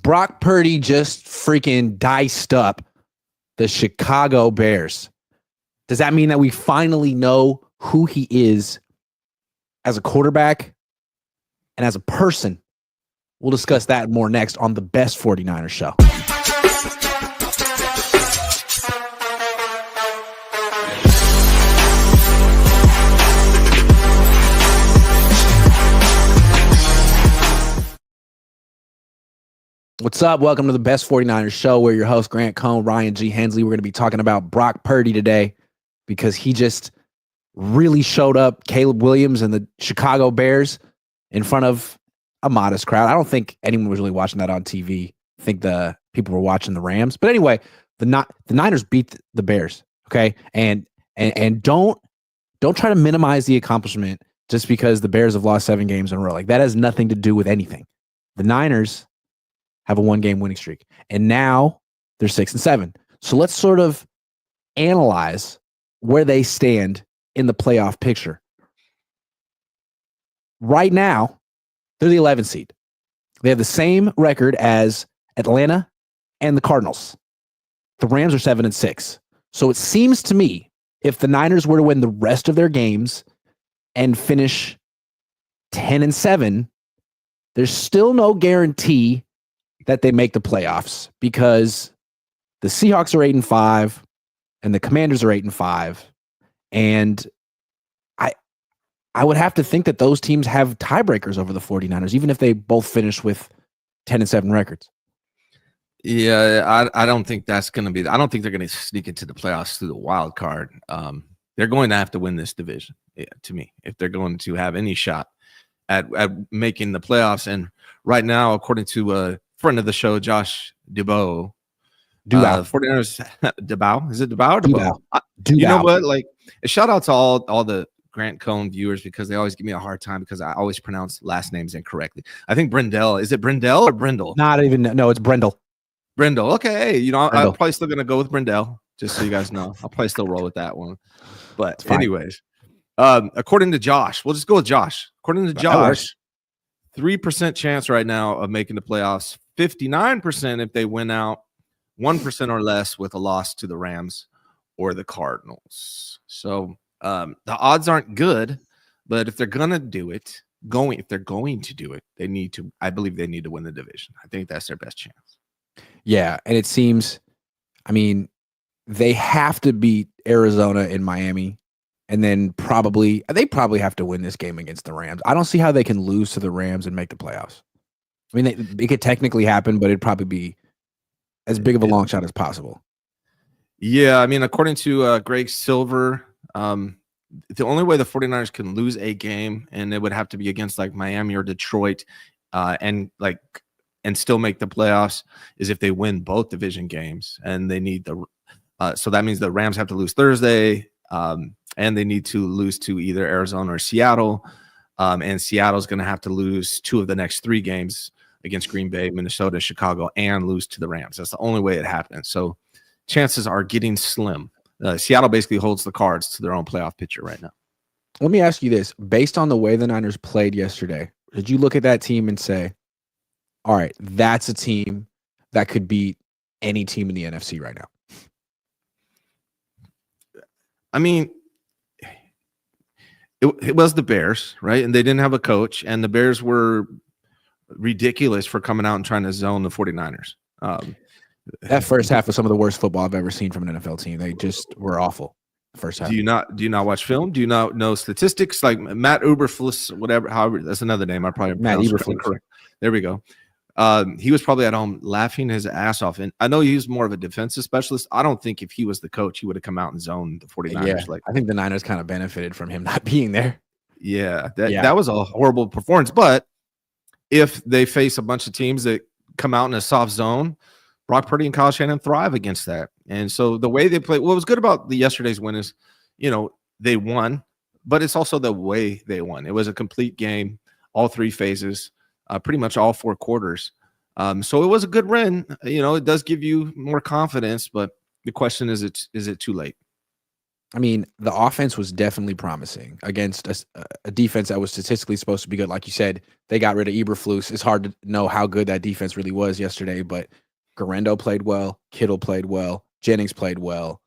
Brock Purdy just freaking diced up the Chicago Bears. Does that mean that we finally know who he is as a quarterback and as a person? We'll discuss that more next on the Best 49ers Show. What's up? Welcome to the Best 49ers Show. We're your host, Cohn and Ryan G. Hensley. We're going to be talking about Brock Purdy today because he just really showed up Caleb Williams and the Chicago Bears in front of a modest crowd. I don't think anyone was really watching that on TV. I think the people were watching the Rams. But anyway, the Niners beat the Bears, okay? And don't try to minimize the accomplishment just because the Bears have lost 7 games in a row. Like, that has nothing to do with anything. The Niners have a 1-game winning streak, and now they're 6-7. So let's sort of analyze where they stand in the playoff picture. Right now, they're the 11th seed. They have the same record as Atlanta and the Cardinals. The Rams are 7-6. So it seems to me, if the Niners were to win the rest of their games and finish 10-7, there's still no guarantee that they make the playoffs because the Seahawks are 8-5 and the Commanders are 8-5. And I would have to think that those teams have tiebreakers over the 49ers, even if they both finish with 10-7 records. Yeah, I don't think that's going to be. I don't think they're going to sneak into the playoffs through the wild card. They're going to have to win this division, to me, if they're going to have any shot at making the playoffs. And right now, according to friend of the show, Josh Deebo. 49ers, Deebo? Is it Deebo or Deebo? You know what? Like, a shout out to all the Grant Cohn viewers because they always give me a hard time because I always pronounce last names incorrectly. I think Brindle. Is it Brindle or Brindle? Not even. No, it's Brindle. Brindle. Okay. You know, I'm probably still going to go with Brindle, just so you guys know. I'll probably still roll with that one. But anyways, according to Josh, we'll just go with Josh. According to Josh, 3% chance right now of making the playoffs. 59% if they win out, 1% or less with a loss to the Rams or the Cardinals. So the odds aren't good, but if they're gonna do it, if they're going to do it, they need to. I believe they need to win the division. I think that's their best chance. Yeah, and it seems, I mean, they have to beat Arizona and Miami. And then they probably have to win this game against the Rams. I don't see how they can lose to the Rams and make the playoffs. I mean, it could technically happen, but it'd probably be as big of a long shot as possible. Yeah, I mean, according to Greg Silver, the only way the 49ers can lose a game, and it would have to be against like Miami or Detroit, and still make the playoffs, is if they win both division games, and they need so that means the Rams have to lose Thursday, and they need to lose to either Arizona or Seattle, and Seattle's going to have to lose 2 of the next 3 games against Green Bay, Minnesota, Chicago, and lose to the Rams. That's the only way it happens. So chances are getting slim. Seattle basically holds the cards to their own playoff picture right now. Let me ask you this. Based on the way the Niners played yesterday, did you look at that team and say, all right, that's a team that could beat any team in the NFC right now? I mean, it was the Bears, right? And they didn't have a coach, and the Bears were ridiculous for coming out and trying to zone the 49ers. That first half was some of the worst football I've ever seen from an NFL team. They just were awful. First half. Do you not watch film? Do you not know statistics? Like Matt Eberflus, however, that's another name. I probably Matt Eberflus. Correct. There we go. He was probably at home laughing his ass off. And I know he's more of a defensive specialist. I don't think if he was the coach, he would have come out and zoned the 49ers. Yeah, I think the Niners kind of benefited from him not being there. Yeah, that was a horrible performance. But if they face a bunch of teams that come out in a soft zone, Brock Purdy and Kyle Shanahan thrive against that. And so the way they play, what was good about yesterday's win is, they won, but it's also the way they won. It was a complete game, all 3 phases, pretty much all 4 quarters. So it was a good win. It does give you more confidence, but the question is it too late? I mean, the offense was definitely promising against a defense that was statistically supposed to be good. Like you said, they got rid of Eberflus. It's hard to know how good that defense really was yesterday, but Garendo played well. Kittle played well. Jennings played well.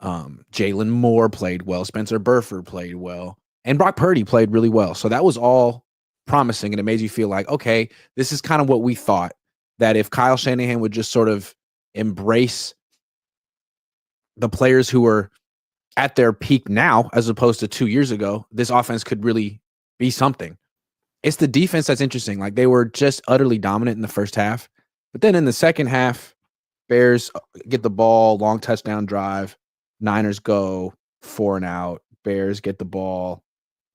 Jalen Moore played well. Spencer Burford played well. And Brock Purdy played really well. So that was all promising, and it made you feel like, okay, this is kind of what we thought, that if Kyle Shanahan would just sort of embrace the players who were at their peak now, as opposed to 2 years ago, this offense could really be something. It's the defense that's interesting. Like, they were just utterly dominant in the first half. But then in the second half, Bears get the ball, long touchdown drive. Niners go 4 and out. Bears get the ball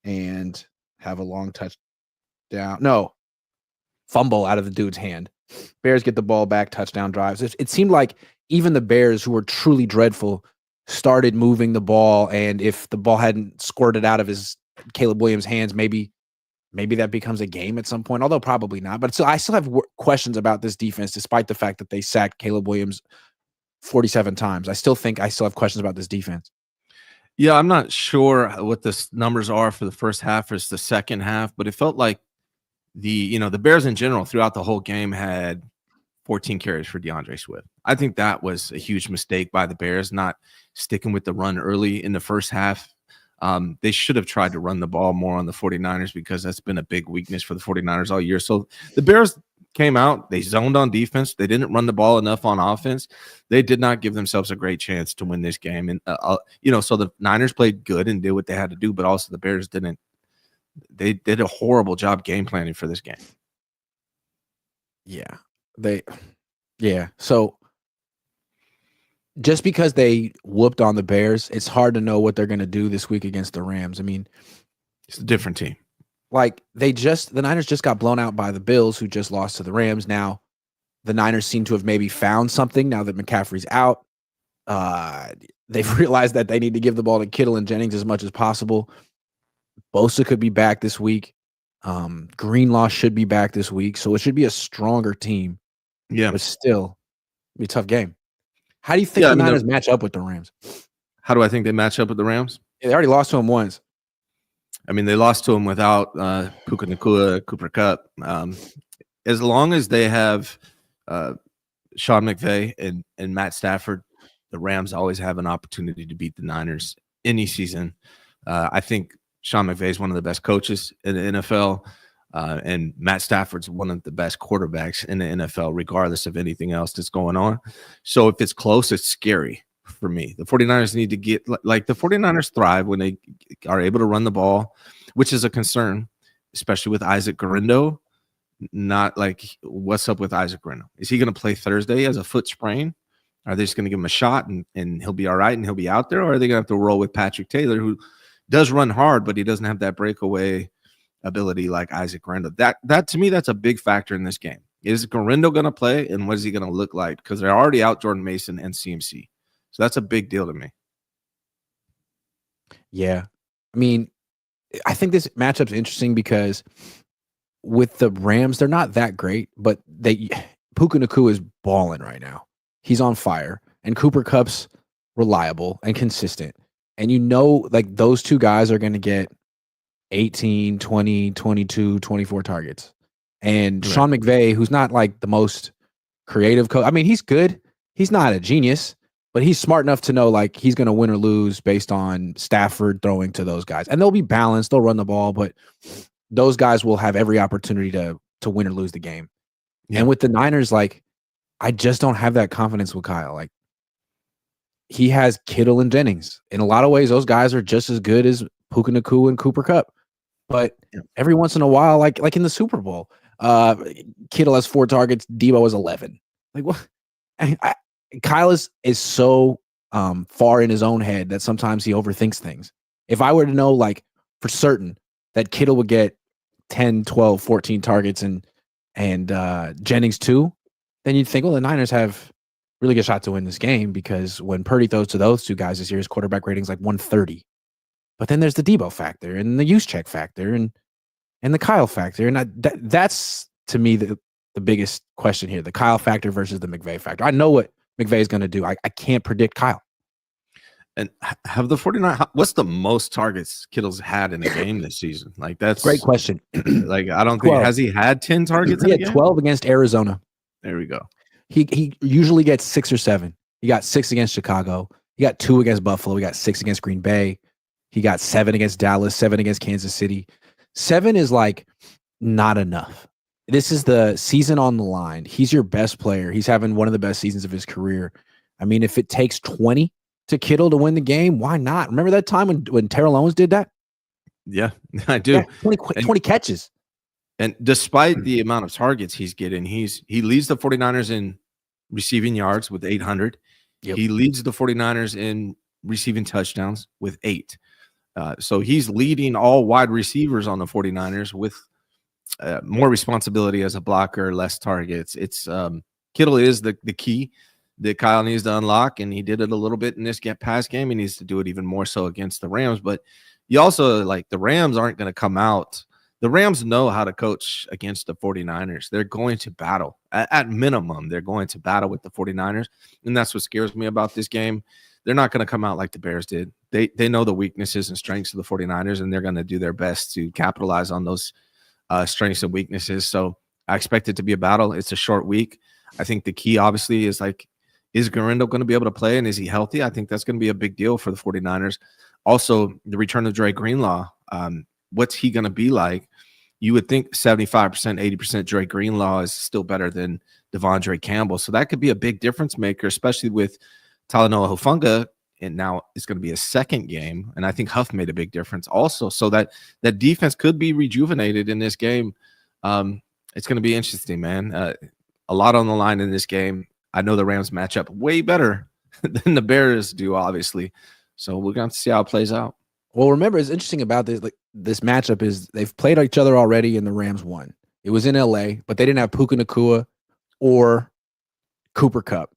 and have a long touchdown. No, fumble out of the dude's hand. Bears get the ball back, touchdown drives. It seemed like even the Bears, who were truly dreadful, started moving the ball, and if the ball hadn't squirted out of Caleb Williams' hands, maybe that becomes a game at some point, although probably not. But I still have questions about this defense, despite the fact that they sacked Caleb Williams 47 times. I still have questions about this defense. Yeah, I'm not sure what the numbers are for the first half versus the second half, but it felt like the Bears in general throughout the whole game had 14 carries for DeAndre Swift. I think that was a huge mistake by the Bears, not sticking with the run early in the first half. They should have tried to run the ball more on the 49ers, because that's been a big weakness for the 49ers all year. So the Bears came out, they zoned on defense. They didn't run the ball enough on offense. They did not give themselves a great chance to win this game. And, so the Niners played good and did what they had to do, but also the Bears didn't. They did a horrible job game planning for this game. Yeah. So just because they whooped on the Bears, it's hard to know what they're going to do this week against the Rams. I mean, it's a different team. Like, the Niners just got blown out by the Bills, who just lost to the Rams. Now the Niners seem to have maybe found something now that McCaffrey's out. They've realized that they need to give the ball to Kittle and Jennings as much as possible. Bosa could be back this week. Greenlaw should be back this week. So it should be a stronger team. Yeah. But still, it'll be a tough game. How do you think the Niners match up with the Rams? How do I think they match up with the Rams? Yeah, they already lost to them once. I mean, they lost to him without Puka Nacua, Cooper Kupp. As long as they have Sean McVay and Matt Stafford, the Rams always have an opportunity to beat the Niners any season. I think Sean McVay is one of the best coaches in the NFL, and Matt Stafford's one of the best quarterbacks in the NFL, regardless of anything else that's going on. So if it's close, it's scary for me. The 49ers need to get the 49ers thrive when they are able to run the ball, which is a concern, especially with Isaac Garendo. Not like, what's up with Isaac Garendo? Is he going to play Thursday as a foot sprain? Are they just going to give him a shot and he'll be all right and he'll be out there? Or are they going to have to roll with Patrick Taylor, who does run hard, but he doesn't have that breakaway ability like Isaac Garendo? That to me, that's a big factor in this game. Is Garendo going to play, and what is he going to look like? Because they're already out Jordan Mason and CMC. So that's a big deal to me. Yeah. I mean, I think this matchup's interesting because with the Rams, they're not that great, but Puka Nacua is balling right now. He's on fire. And Cooper Kupp's reliable and consistent. And those two guys are going to get 18, 20, 22, 24 targets. And right. Sean McVay, who's not like the most creative coach. I mean, he's good. He's not a genius. But he's smart enough to know, like, he's going to win or lose based on Stafford throwing to those guys. And they'll be balanced. They'll run the ball, but those guys will have every opportunity to win or lose the game. Yeah. And with the Niners, like, I just don't have that confidence with Kyle. Like, he has Kittle and Jennings. In a lot of ways, those guys are just as good as Puka Nacua and Cooper Kupp. But every once in a while, like in the Super Bowl, Kittle has 4 targets. Deebo has 11. Like, what? Kyle is so far in his own head that sometimes he overthinks things. If I were to know, like, for certain that Kittle would get 10, 12, 14 targets and Jennings too, then you'd think, well, the Niners have really good shot to win this game, because when Purdy throws to those two guys this year, his quarterback rating's like 130. But then there's the Deebo factor and the Juszczyk factor and the Kyle factor. And that's, to me, the biggest question here, the Kyle factor versus the McVay factor. I know what McVay is going to do. I can't predict Kyle. And have the 49, what's the most targets Kittle's had in a game this season? Like, Great that's question. like, I don't think, 12. has he had 10 targets He in a had game? 12 against Arizona. There we go. He usually gets 6 or 7. He got 6 against Chicago. He got 2 against Buffalo. He got 6 against Green Bay. He got 7 against Dallas, 7 against Kansas City. 7 is like not enough. This is the season on the line. He's your best player. He's having one of the best seasons of his career. I mean, if it takes 20 to Kittle to win the game, why not? Remember that time when Terrell Owens did that? Yeah, I do. Yeah, 20 catches. And despite the amount of targets he's getting, he leads the 49ers in receiving yards with 800. Yep. He leads the 49ers in receiving touchdowns with 8. So he's leading all wide receivers on the 49ers with more responsibility as a blocker, less targets. It's Kittle is the key that Kyle needs to unlock, and he did it a little bit in this pass game. He needs to do it even more so against the Rams. But you also, like, the Rams aren't going to come out. The Rams know how to coach against the 49ers. They're going to battle. At minimum, they're going to battle with the 49ers, and that's what scares me about this game. They're not going to come out like the Bears did. They know the weaknesses and strengths of the 49ers, and they're going to do their best to capitalize on those strengths and weaknesses. So I expect it to be a battle. It's a short week. I think the key, obviously, is, like, is Guerrero going to be able to play, and is he healthy? I think that's going to be a big deal for the 49ers. Also, the return of Dre Greenlaw. What's he going to be like? You would think 75%, 80% Dre Greenlaw is still better than Devondre Campbell. So that could be a big difference maker, especially with Talanoa Hufanga. And now it's going to be a second game. And I think Huff made a big difference also. So that defense could be rejuvenated in this game. It's going to be interesting, man. A lot on the line in this game. I know the Rams match up way better than the Bears do, obviously. So we're going to see how it plays out. Well, remember, it's interesting about this, like, this matchup is they've played each other already and the Rams won. It was in LA, but they didn't have Puka Nacua or Cooper Kupp.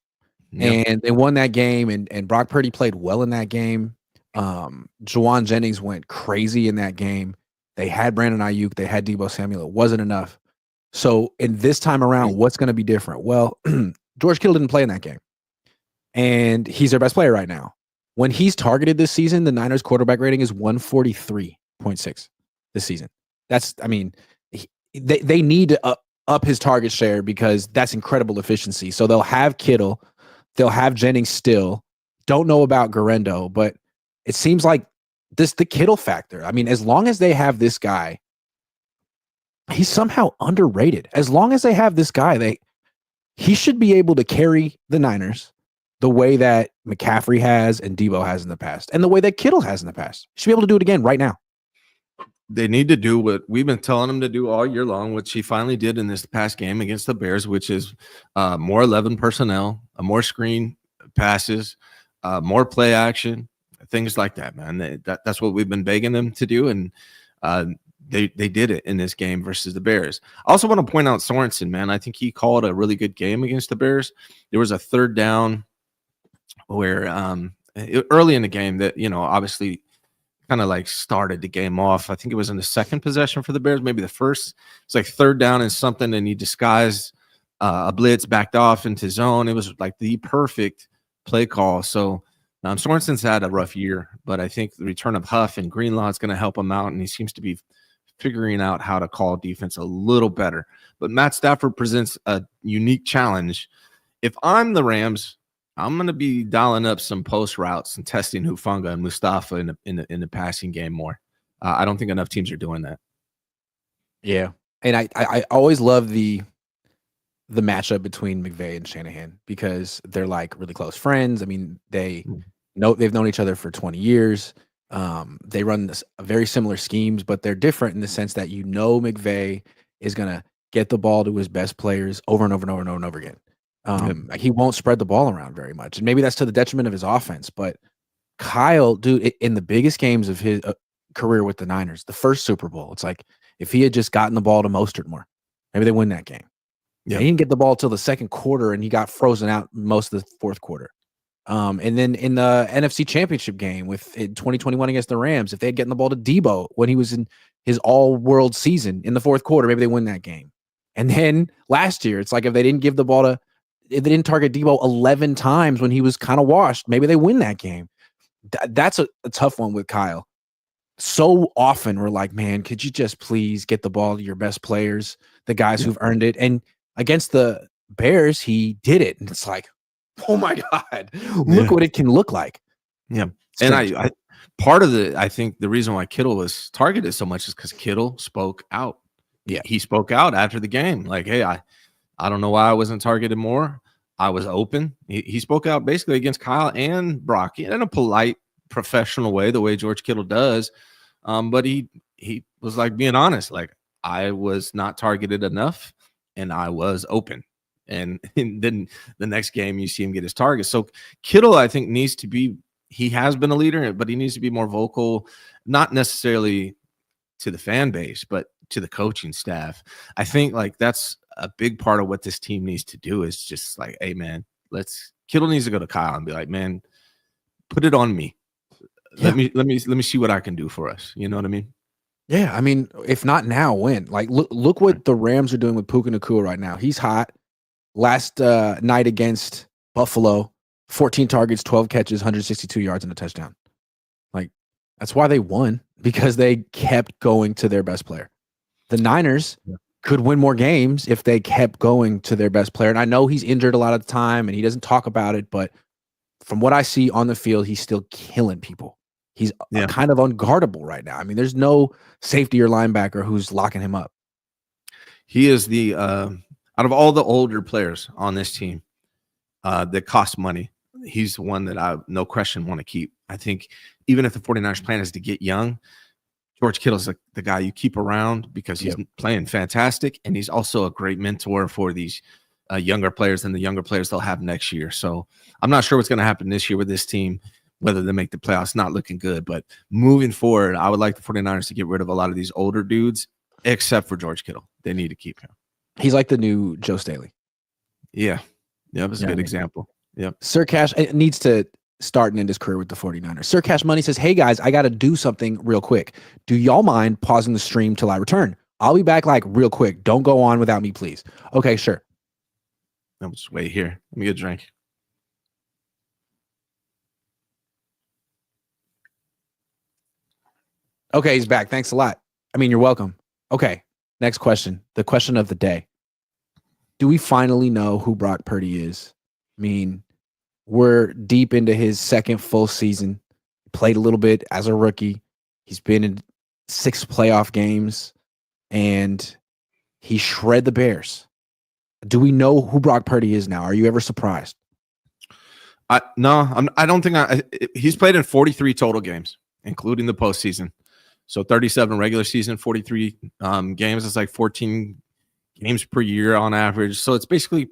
Yep. And they won that game, and Brock Purdy played well in that game. Juwan Jennings went crazy in that game. They had Brandon Ayuk. They had Deebo Samuel. It wasn't enough. So in this time around, what's going to be different? Well, George Kittle didn't play in that game, and he's their best player right now. When he's targeted this season, the Niners quarterback rating is 143.6 this season. That's, I mean, they need to up his target share because that's incredible efficiency. So they'll have Kittle, they'll have Jennings still. Don't know about Guerrero, but it seems like the Kittle factor. I mean, as long as they have this guy, he's somehow underrated. As long as they have this guy, he should be able to carry the Niners the way that McCaffrey has and Deebo has in the past, and the way that Kittle has in the past. He should be able to do it again right now. They need to do what we've been telling them to do all year long, which he finally did in this past game against the Bears, which is more 11 personnel, more screen passes, more play action, things like that, man. That's what we've been begging them to do, and they did it in this game versus the Bears. I also want to point out Sorensen, man. I think he called a really good game against the Bears. There was a third down where early in the game that, obviously kind of like started the game off. I think it was in the second possession for the Bears, maybe the first. It's like third down and something, and he disguised a blitz, backed off into zone. It was like the perfect play call. So Sorensen's had a rough year, but I think the return of Huff and Greenlaw is going to help him out, and he seems to be figuring out how to call defense a little better. But Matt Stafford presents a unique challenge. If I'm the Rams, I'm going to be dialing up some post routes and testing Hufanga and Mustafa in the passing game more. I don't think enough teams are doing that. Yeah, and I always love the matchup between McVay and Shanahan because they're like really close friends. I mean, they've known each other for 20 years. They run very similar schemes, but they're different in the sense that McVay is going to get the ball to his best players over and over and over and over and over again. He won't spread the ball around very much, and maybe that's to the detriment of his offense. But Kyle, dude, in the biggest games of his career with the Niners, the first Super Bowl, it's like if he had just gotten the ball to Mostert more, maybe they win that game. Yeah, he didn't get the ball till the second quarter, and he got frozen out most of the fourth quarter. And then in the NFC Championship game in 2021 against the Rams, if they had gotten the ball to Deebo when he was in his all-world season in the fourth quarter, maybe they win that game. And then last year, it's like if they didn't target Deebo 11 times when he was kind of washed, maybe they win that game. That's a tough one with Kyle. So often we're like, man, could you just please get the ball to your best players, the guys Yeah. who've earned it? And against the Bears, he did it. And it's like, oh my God, look Yeah. what it can look like. Yeah. And Strange. I part of I think the reason why Kittle was targeted so much is because Kittle spoke out. Yeah. He spoke out after the game. Like, hey, I don't know why I wasn't targeted more. I was open. He spoke out basically against Kyle and Brock in a polite, professional way, the way George Kittle does. But he was like being honest, like I was not targeted enough and I was open. And then the next game you see him get his target. So Kittle, I think, needs to be, he has been a leader, but he needs to be more vocal, not necessarily to the fan base, but to the coaching staff. I think like that's a big part of what this team needs to do is just like, hey man, Kittle needs to go to Kyle and be like, man, put it on me. Yeah. Let me see what I can do for us. You know what I mean? Yeah. I mean, if not now, when? Like, look what the Rams are doing with Puka Nacua right now. He's hot. Last night against Buffalo, 14 targets, 12 catches, 162 yards, and a touchdown. Like, that's why they won, because they kept going to their best player. The Niners could win more games if they kept going to their best player. And I know he's injured a lot of the time and he doesn't talk about it, but from what I see on the field, he's still killing people. He's kind of unguardable right now. I mean, there's no safety or linebacker who's locking him up. He is the out of all the older players on this team that cost money, he's the one that I, no question, want to keep. I think even if the 49ers plan is to get young, George Kittle is the guy you keep around because he's playing fantastic, and he's also a great mentor for these younger players and the younger players they'll have next year. So I'm not sure what's going to happen this year with this team, whether they make the playoffs. Not looking good, but moving forward, I would like the 49ers to get rid of a lot of these older dudes, except for George Kittle. They need to keep him. He's like the new Joe Staley. Yeah. That's a good example. Yep. Sir Cash needs to start and end his career with the 49ers. Sir Cash Money says, hey guys, I got to do something real quick. Do y'all mind pausing the stream till I return? I'll be back like real quick. Don't go on without me, please. Okay, sure. I'll just wait here. Let me get a drink. Okay, he's back. Thanks a lot. I mean, you're welcome. Okay, next question. The question of the day. Do we finally know who Brock Purdy is? I mean, we're deep into his second full season. Played a little bit as a rookie. He's been in 6 playoff games, and he shred the Bears. Do we know who Brock Purdy is now? Are you ever surprised? I don't think he's played in 43 total games, including the postseason. So 37 regular season, 43 games. It's like 14 games per year on average. So it's basically,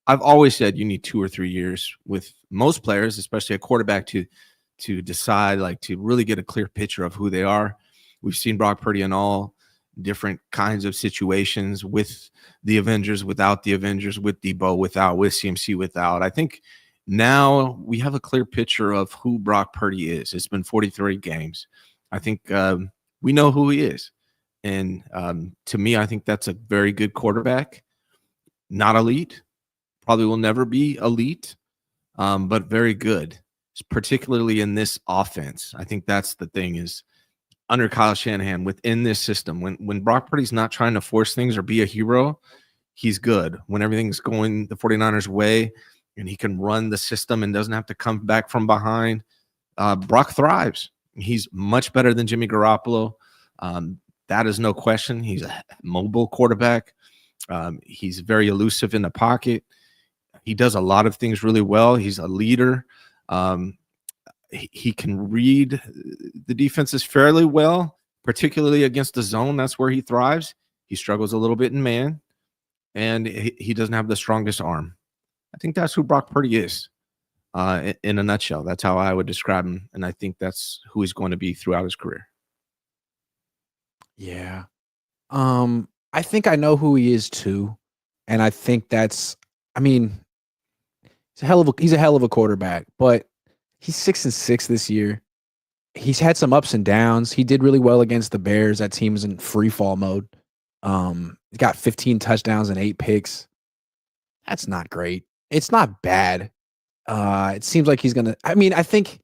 I've always said you need 2 or 3 years with most players, especially a quarterback, to decide, like, to really get a clear picture of who they are. We've seen Brock Purdy in all different kinds of situations, with the Avengers, without the Avengers, with Deebo, without, with CMC, without. I think now we have a clear picture of who Brock Purdy is. It's been 43 games. I think we know who he is. And to me, I think that's a very good quarterback. Not elite. Probably will never be elite, but very good, particularly in this offense. I think that's the thing, is under Kyle Shanahan, within this system, when Brock Purdy's not trying to force things or be a hero, he's good. When everything's going the 49ers way and he can run the system and doesn't have to come back from behind, Brock thrives. He's much better than Jimmy Garoppolo. That is no question. He's a mobile quarterback. He's very elusive in the pocket. He does a lot of things really well. He's a leader. He can read the defenses fairly well, particularly against the zone. That's where he thrives. He struggles a little bit in man, and he doesn't have the strongest arm. I think that's who Brock Purdy is in a nutshell. That's how I would describe him, and I think that's who he's going to be throughout his career. Yeah. I think I know who he is too. And I think that's, I mean, he's a hell of a quarterback, but he's 6-6 this year. He's had some ups and downs. He did really well against the Bears. That team is in free fall mode. He's got 15 touchdowns and 8 picks. That's not great. It's not bad. It seems like he's gonna, I mean, I think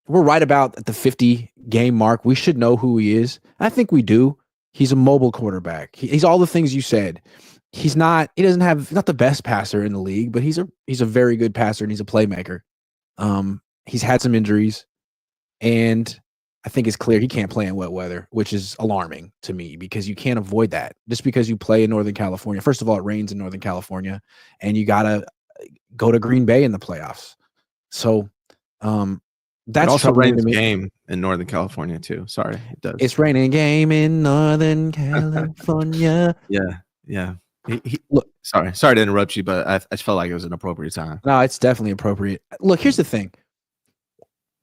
we're right about at the 50 game mark. We should know who he is. I think we do. He's a mobile quarterback. He's all the things you said. He's not. He doesn't have not the best passer in the league, but he's a very good passer and he's a playmaker. He's had some injuries, and I think it's clear he can't play in wet weather, which is alarming to me because you can't avoid that just because you play in Northern California. First of all, it rains in Northern California, and you gotta go to Green Bay in the playoffs. So, It that's also troubling to rains me. game in Northern California too. Sorry, it does. It's raining game in Northern California. Yeah, yeah. Look, Sorry to interrupt you, but I just felt like it was an appropriate time. no, it's definitely appropriate. Look, here's the thing.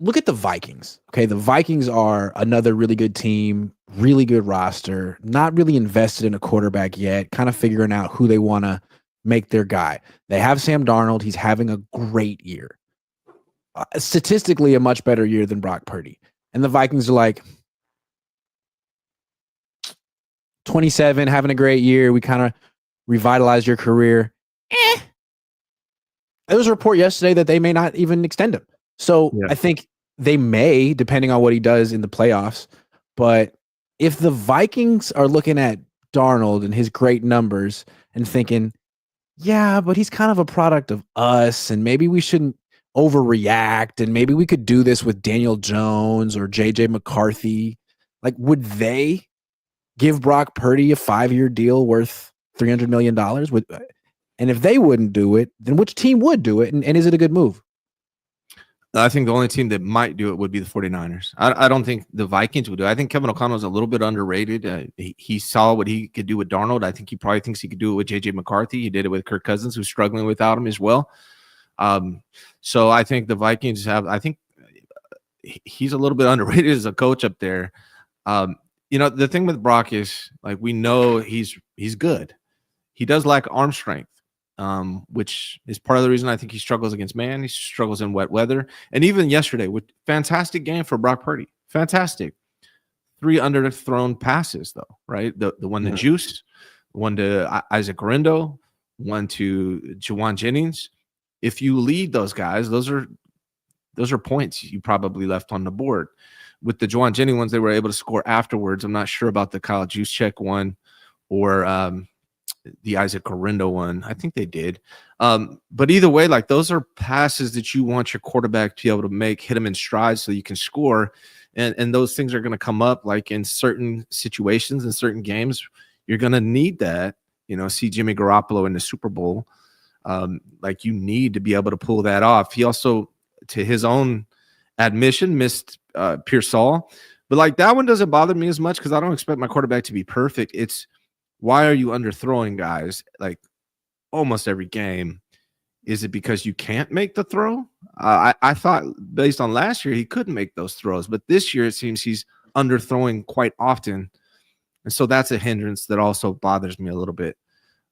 Look at the Vikings. Okay, the Vikings are another really good team, really good roster, not really invested in a quarterback yet, kind of figuring out who they want to make their guy. They have Sam Darnold. He's having a great year. Statistically, a much better year than Brock Purdy. And the Vikings are like 27, having a great year. We kind of revitalized your career. There was a report yesterday that they may not even extend him. So Yeah. I think they may, depending on what he does in the playoffs. But if the Vikings are looking at Darnold and his great numbers and thinking, yeah, but he's kind of a product of us, and maybe we shouldn't overreact, and maybe we could do this with Daniel Jones or JJ McCarthy. Like, would they give Brock Purdy a 5-year deal worth $300 million? And if they wouldn't do it, then which team would do it? And is it a good move? I think the only team that might do it would be the 49ers. I don't think the Vikings would do it. I think Kevin O'Connell is a little bit underrated. He saw what he could do with Darnold. I think he probably thinks he could do it with J.J. McCarthy. He did it with Kirk Cousins, who's struggling without him as well. So I think the Vikings I think he's a little bit underrated as a coach up there. The thing with Brock is, like, we know he's good. He does lack arm strength. Which is part of the reason I think he struggles against man. He struggles in wet weather. And even yesterday, with fantastic game for Brock Purdy. Fantastic. 3 underthrown passes, though, right? The one to Juice, one to Isaac Guerrero, one to Juwan Jennings. If you lead those guys, those are points you probably left on the board. With the Juwan Jennings ones, they were able to score afterwards. I'm not sure about the Kyle Juszczyk one or the Isaac Guerrero one. I think they did. But either way, like, those are passes that you want your quarterback to be able to make, hit them in stride so you can score. And those things are going to come up, like, in certain situations, in certain games. You're going to need that, see Jimmy Garoppolo in the Super Bowl. Like, you need to be able to pull that off. He also, to his own admission, missed Pearsall. But, like, that one doesn't bother me as much because I don't expect my quarterback to be perfect. It's, why are you underthrowing guys like almost every game? Is it because you can't make the throw? I thought based on last year he couldn't make those throws, but this year it seems he's underthrowing quite often. And so that's a hindrance that also bothers me a little bit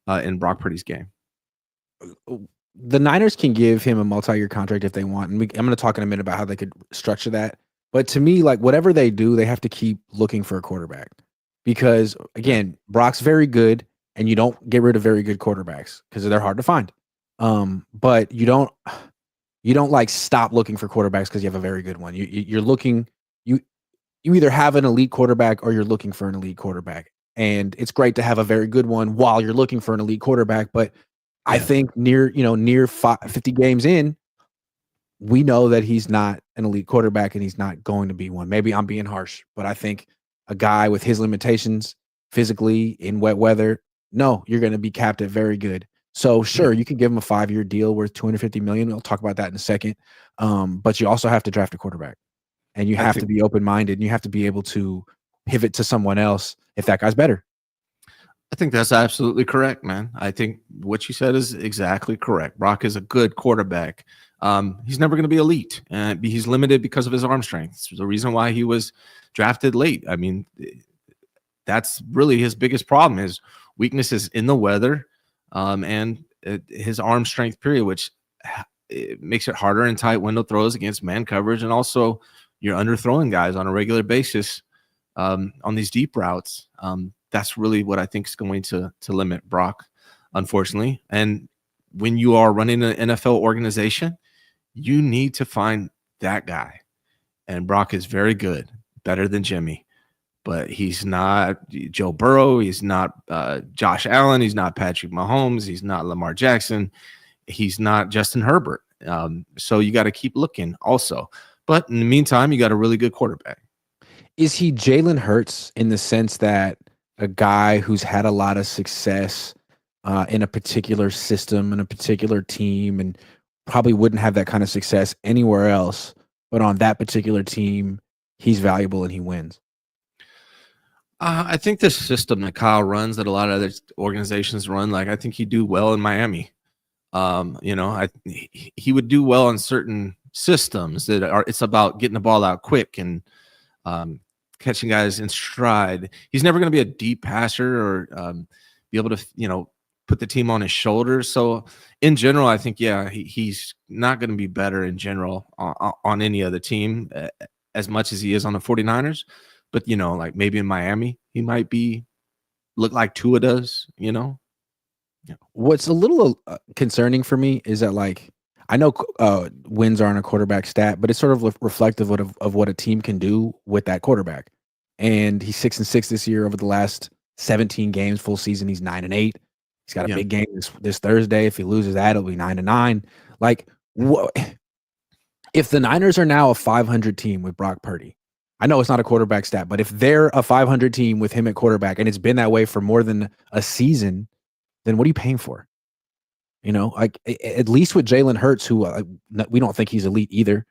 in Brock Purdy's game. The Niners can give him a multi-year contract if they want. And I'm going to talk in a minute about how they could structure that. But to me, like, whatever they do, they have to keep looking for a quarterback. Because, again, Brock's very good, and you don't get rid of very good quarterbacks because they're hard to find. But you don't like stop looking for quarterbacks because you have a very good one. You're looking, you either have an elite quarterback or you're looking for an elite quarterback. And it's great to have a very good one while you're looking for an elite quarterback. But I think near 50 games in, we know that he's not an elite quarterback and he's not going to be one. Maybe I'm being harsh, but I think a guy with his limitations physically in wet weather, no, you're going to be capped at very good. So sure, you can give him a 5-year deal worth $250 million. We'll talk about that in a second. But you also have to draft a quarterback, and you have to be open-minded, and you have to be able to pivot to someone else if that guy's better. I think that's absolutely correct, man. I think what you said is exactly correct. Brock is a good quarterback. He's never going to be elite, and he's limited because of his arm strength. It's the reason why he was drafted late. I mean, that's really his biggest problem. His weakness is in the weather and his arm strength period, which it makes it harder in tight window throws against man coverage. And also you're underthrowing guys on a regular basis on these deep routes. That's really what I think is going to limit Brock, unfortunately. And when you are running an NFL organization, you need to find that guy. and Brock is very good, better than Jimmy. But he's not Joe Burrow. He's not Josh Allen. He's not Patrick Mahomes. He's not Lamar Jackson. He's not Justin Herbert. So you got to keep looking also. But in the meantime, you got a really good quarterback. Is he Jalen Hurts in the sense that a guy who's had a lot of success in a particular system, in a particular team, and probably wouldn't have that kind of success anywhere else, but on that particular team, he's valuable and he wins? I think the system that Kyle runs, that a lot of other organizations run, like I think he'd do well in Miami. He would do well in certain systems that are. It's about getting the ball out quick and catching guys in stride. He's never going to be a deep passer or be able to, put the team on his shoulders. So in general, I think, he's not going to be better in general on any other team as much as he is on the 49ers. But, like maybe in Miami, he might look like Tua does, Yeah. What's a little concerning for me is that, like, I know wins aren't a quarterback stat, but it's sort of reflective of what a team can do with that quarterback. And he's 6-6 this year over the last 17 games, full season. He's 9-8. He's got a big game this Thursday. If he loses that, it'll be 9-9. Like, if the Niners are now a 500 team with Brock Purdy, I know it's not a quarterback stat, but if they're a 500 team with him at quarterback, and it's been that way for more than a season, then what are you paying for? Like at least with Jalen Hurts, who we don't think he's elite either,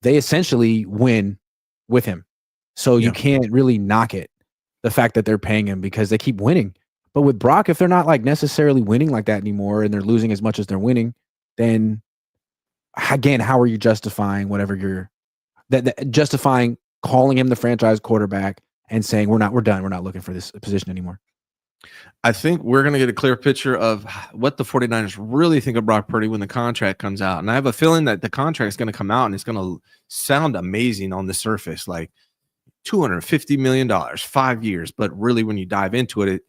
they essentially win with him. So you can't really knock it, the fact that they're paying him, because they keep winning. But with Brock, if they're not like necessarily winning like that anymore and they're losing as much as they're winning, then again, how are you justifying whatever justifying calling him the franchise quarterback and saying we're done, we're not looking for this position anymore? I think we're going to get a clear picture of what the 49ers really think of Brock Purdy when the contract comes out. And I have a feeling that the contract is going to come out and it's going to sound amazing on the surface, like $250 million, 5 years. But really, when you dive into it,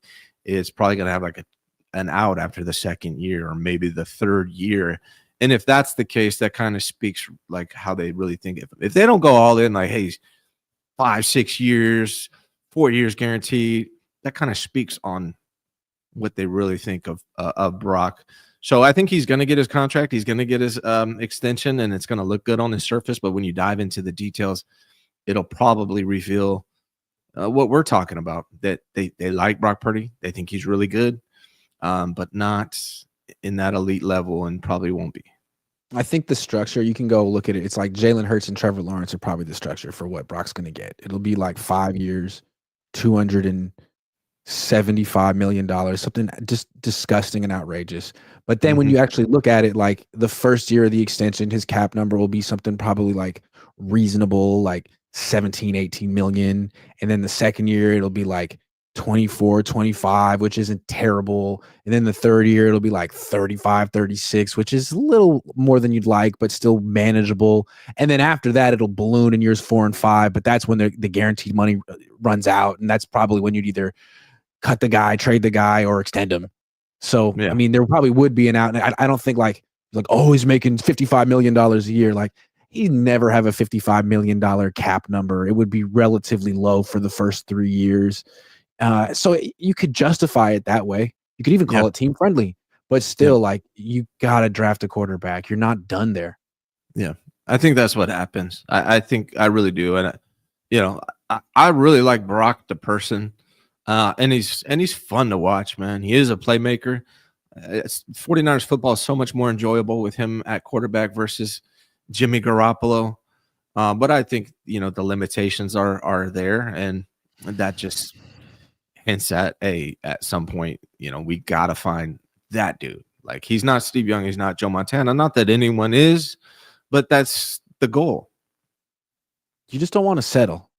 it's probably going to have like an out after the second year or maybe the third year. And if that's the case, that kind of speaks like how they really think of it. If they don't go all in, like, hey, 5-6 years, 4 years guaranteed, that kind of speaks on what they really think of Brock. So I think he's going to get his contract. He's going to get his extension, and it's going to look good on the surface. But when you dive into the details, it'll probably reveal what we're talking about, that they like Brock Purdy. They think he's really good, but not in that elite level, and probably won't be. I think the structure, you can go look at it. It's like Jalen Hurts and Trevor Lawrence are probably the structure for what Brock's going to get. It'll be like 5 years, $275 million, something just disgusting and outrageous. But then when you actually look at it, like the first year of the extension, his cap number will be something probably like reasonable, like 17, 18 million. And then the second year, it'll be like 24, 25, which isn't terrible. And then the third year, it'll be like 35, 36, which is a little more than you'd like, but still manageable. And then after that, it'll balloon in years 4 and 5. But that's when the guaranteed money runs out. And that's probably when you'd either cut the guy, trade the guy, or extend him. So, I mean, there probably would be an out. And I don't think like, oh, he's making $55 million a year. Like, he'd never have a $55 million cap number. It would be relatively low for the first 3 years. So you could justify it that way. You could even call it team friendly, but still, like, you got to draft a quarterback. You're not done there. Yeah. I think that's what happens. I think I really do. And, I really like Brock, the person. And he's fun to watch, man. He is a playmaker. 49ers football is so much more enjoyable with him at quarterback versus Jimmy Garoppolo. But I think, the limitations are there, and that just hints at some point, we got to find that dude. Like, he's not Steve Young. He's not Joe Montana. Not that anyone is, but that's the goal. You just don't want to settle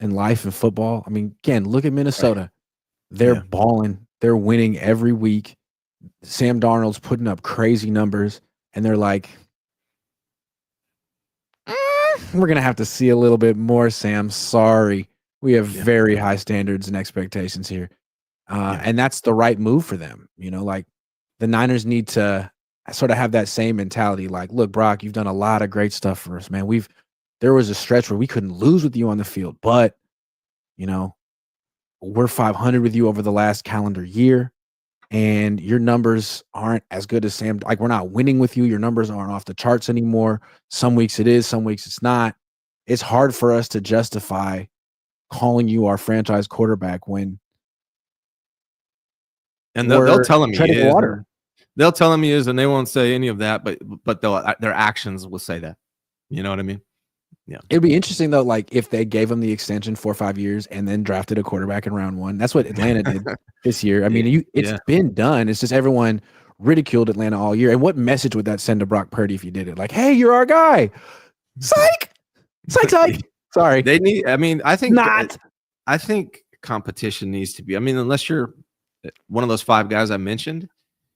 in life and football. I mean, again, look at Minnesota. Right. They're balling. They're winning every week. Sam Darnold's putting up crazy numbers, and they're like, we're going to have to see a little bit more, Sam. Sorry. We have very high standards and expectations here. And that's the right move for them. Like, the Niners need to sort of have that same mentality. Like, look, Brock, you've done a lot of great stuff for us, man. We've there was a stretch where we couldn't lose with you on the field, but, you know, we're 500 with you over the last calendar year, and your numbers aren't as good as Sam. Like, we're not winning with you. Your numbers aren't off the charts anymore. Some weeks it is, some weeks it's not. It's hard for us to justify calling you our franchise quarterback when they'll tell him he treading is. water. They'll tell him he is, and they won't say any of that, but their actions will say that. You know what I mean? Yeah. It'd be interesting though, like if they gave him the extension 4 or 5 years and then drafted a quarterback in round 1. That's what Atlanta did this year. I mean, it's been done. It's just everyone ridiculed Atlanta all year. And what message would that send to Brock Purdy if you did it? Like, hey, you're our guy. Psych. Psych. Sorry. They need. I mean, I think not. I think competition needs to be. I mean, unless you're one of those 5 guys I mentioned,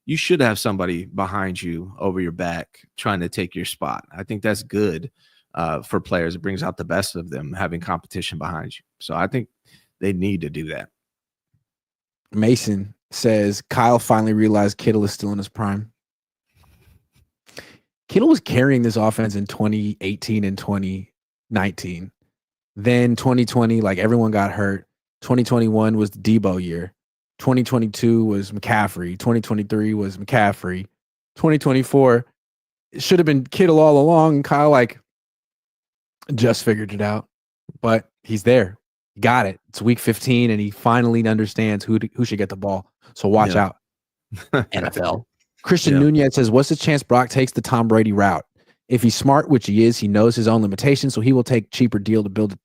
you should have somebody behind you over your back trying to take your spot. I think that's good for players. It brings out the best of them, having competition behind you. So I think they need to do that. Mason says Kyle finally realized Kittle is still in his prime. Kittle was carrying this offense in 2018 and 2019. Then 2020, like everyone got hurt. 2021 was the Deebo year. 2022 was McCaffrey. 2023 was McCaffrey. 2024, it should have been Kittle all along. And Kyle just figured it out, but he's there. He got it. It's week 15, and he finally understands who should get the ball. So watch out, NFL. Christian Nunez says, what's the chance Brock takes the Tom Brady route? If he's smart, which he is, he knows his own limitations, so he will take cheaper deal to build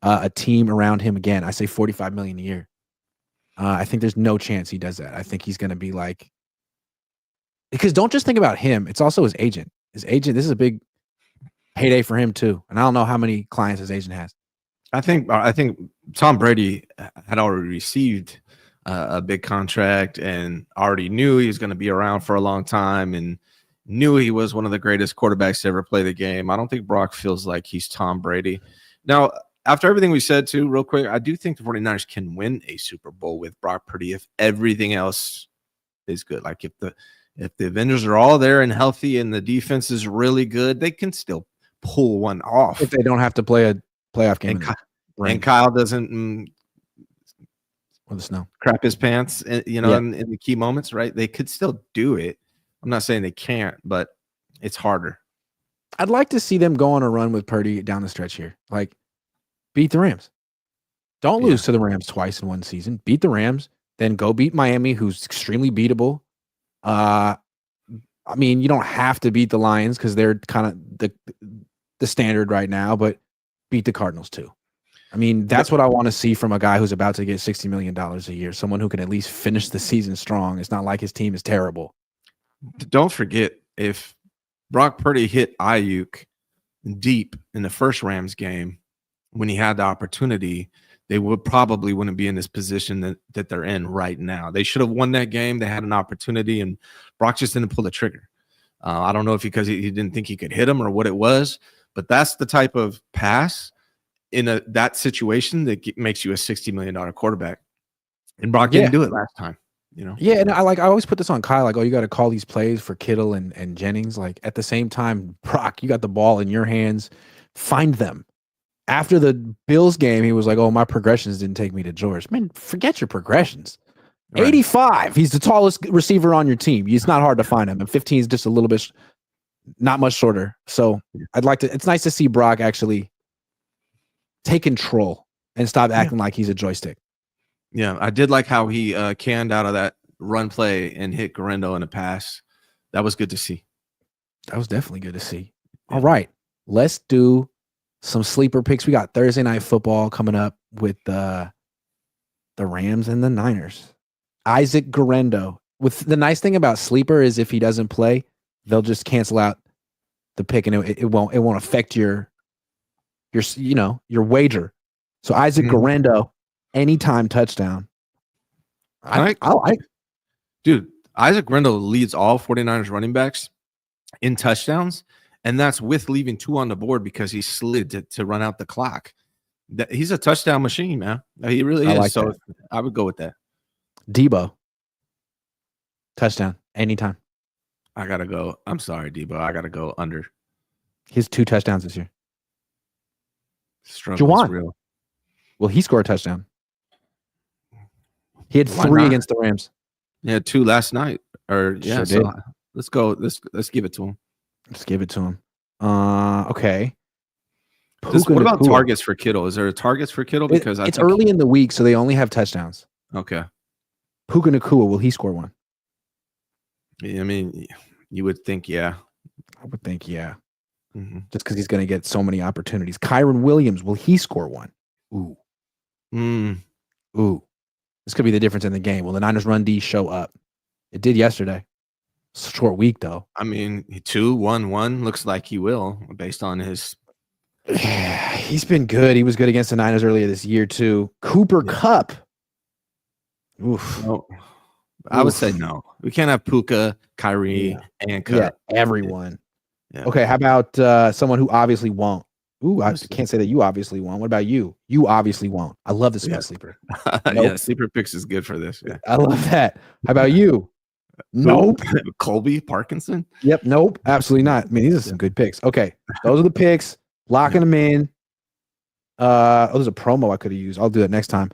a team around him again. I say $45 million a year. I think there's no chance he does that. I think he's going to be like, because don't just think about him. It's also his agent. His agent, this is a big payday for him too. And I don't know how many clients his agent has. I think Tom Brady had already received a big contract and already knew he was going to be around for a long time and knew he was one of the greatest quarterbacks to ever play the game. I don't think Brock feels like he's Tom Brady. Now, after everything we said too, real quick, I do think the 49ers can win a Super Bowl with Brock Purdy if everything else is good. Like if the Avengers are all there and healthy and the defense is really good, they can still pull one off. If they don't have to play a playoff game. And Kyle doesn't or the snow crap his pants, in the key moments, right? They could still do it. I'm not saying they can't, but it's harder. I'd like to see them go on a run with Purdy down the stretch here. Like, beat the Rams. Don't lose to the Rams twice in one season. Beat the Rams, then go beat Miami, who's extremely beatable. I mean, you don't have to beat the Lions because they're kind of the standard right now, but beat the Cardinals too. I mean, that's what I want to see from a guy who's about to get $60 million a year, someone who can at least finish the season strong. It's not like his team is terrible. Don't forget, if Brock Purdy hit Ayuk deep in the first Rams game when he had the opportunity, they wouldn't be in this position that they're in right now. They should have won that game. They had an opportunity, and Brock just didn't pull the trigger. I don't know if because he didn't think he could hit him or what it was, but that's the type of pass in that situation that makes you a $60 million quarterback. And Brock didn't do it last time. Yeah, and I always put this on Kyle, like, oh, you got to call these plays for Kittle and Jennings. Like, at the same time, Brock, you got the ball in your hands. Find them. After the Bills game, he was like, oh, my progressions didn't take me to George. Man, forget your progressions. Right. 85. He's the tallest receiver on your team. It's not hard to find him. And 15 is just a little bit, not much shorter. So it's nice to see Brock actually take control and stop acting like he's a joystick. Yeah, I did like how he canned out of that run play and hit Garendo in a pass. That was good to see. That was definitely good to see. Yeah. All right, let's do some sleeper picks. We got Thursday Night Football coming up with the Rams and the Niners. Isaac Garendo. With the nice thing about sleeper is if he doesn't play, they'll just cancel out the pick and it won't affect your wager. So Isaac Garendo, anytime touchdown. Dude, Isaac Garendo leads all 49ers running backs in touchdowns, and that's with leaving 2 on the board because he slid to run out the clock. He's a touchdown machine, man. He really is. So I would go with that. Deebo, touchdown, anytime. I got to go. I'm sorry, Deebo. I got to go under. He has 2 touchdowns this year. Struggle's Juwan, real. will he score a touchdown? He had Why 3 not? against the Rams. Yeah, 2 last night. Or yeah, Sure so did. let's go. Let's give it to him. Let's give it to him. Okay. What about Nakua. targets for Kittle? Is there targets for Kittle? Because It's early in the week, so they only have touchdowns. Okay. Puka Nakua, will he score one? I mean, you would think, yeah. I would think, yeah. Mm-hmm. Just because he's going to get so many opportunities. Kyron Williams, will he score one? Ooh. Ooh. This could be the difference in the game. Will the Niners run D show up? It did yesterday. Short week, though. I mean, 2-1-1 looks like he will, based on his. He's been good. He was good against the Niners earlier this year, too. Cooper Kupp. Oof. No. I would say no. We can't have Puka, Kyrie, and Kupp. Yeah, everyone. Yeah. Okay, how about someone who obviously won't? Ooh, I can't say that you obviously won't. What about you? You obviously won't. I love this about Sleeper. Nope. Yeah, Sleeper Picks is good for this. Yeah. I love that. How about you? Nope. Colby Parkinson? Yep, nope. Absolutely not. I mean, these are some good picks. Okay, those are the picks. Locking them in. There's a promo I could have used. I'll do that next time.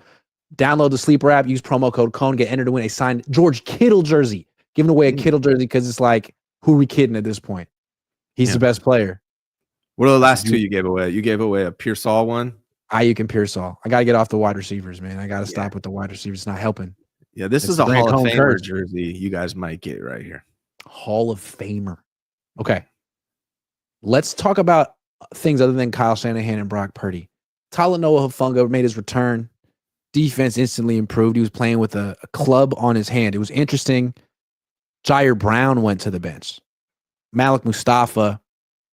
Download the Sleeper app. Use promo code Cohn. Get entered to win a signed George Kittle jersey. Giving away a Kittle jersey because it's like, who are we kidding at this point? He's the best player. What are the last 2 you gave away? You gave away a Pearsall one. Ayuk and Pearsall. I got to get off the wide receivers, man. I got to stop with the wide receivers. It's not helping. Yeah, this is a Hall of Famer jersey you guys might get right here. Hall of Famer. Okay. Let's talk about things other than Kyle Shanahan and Brock Purdy. Talanoa Hufanga made his return. Defense instantly improved. He was playing with a club on his hand. It was interesting. Jair Brown went to the bench. Malik Mustafa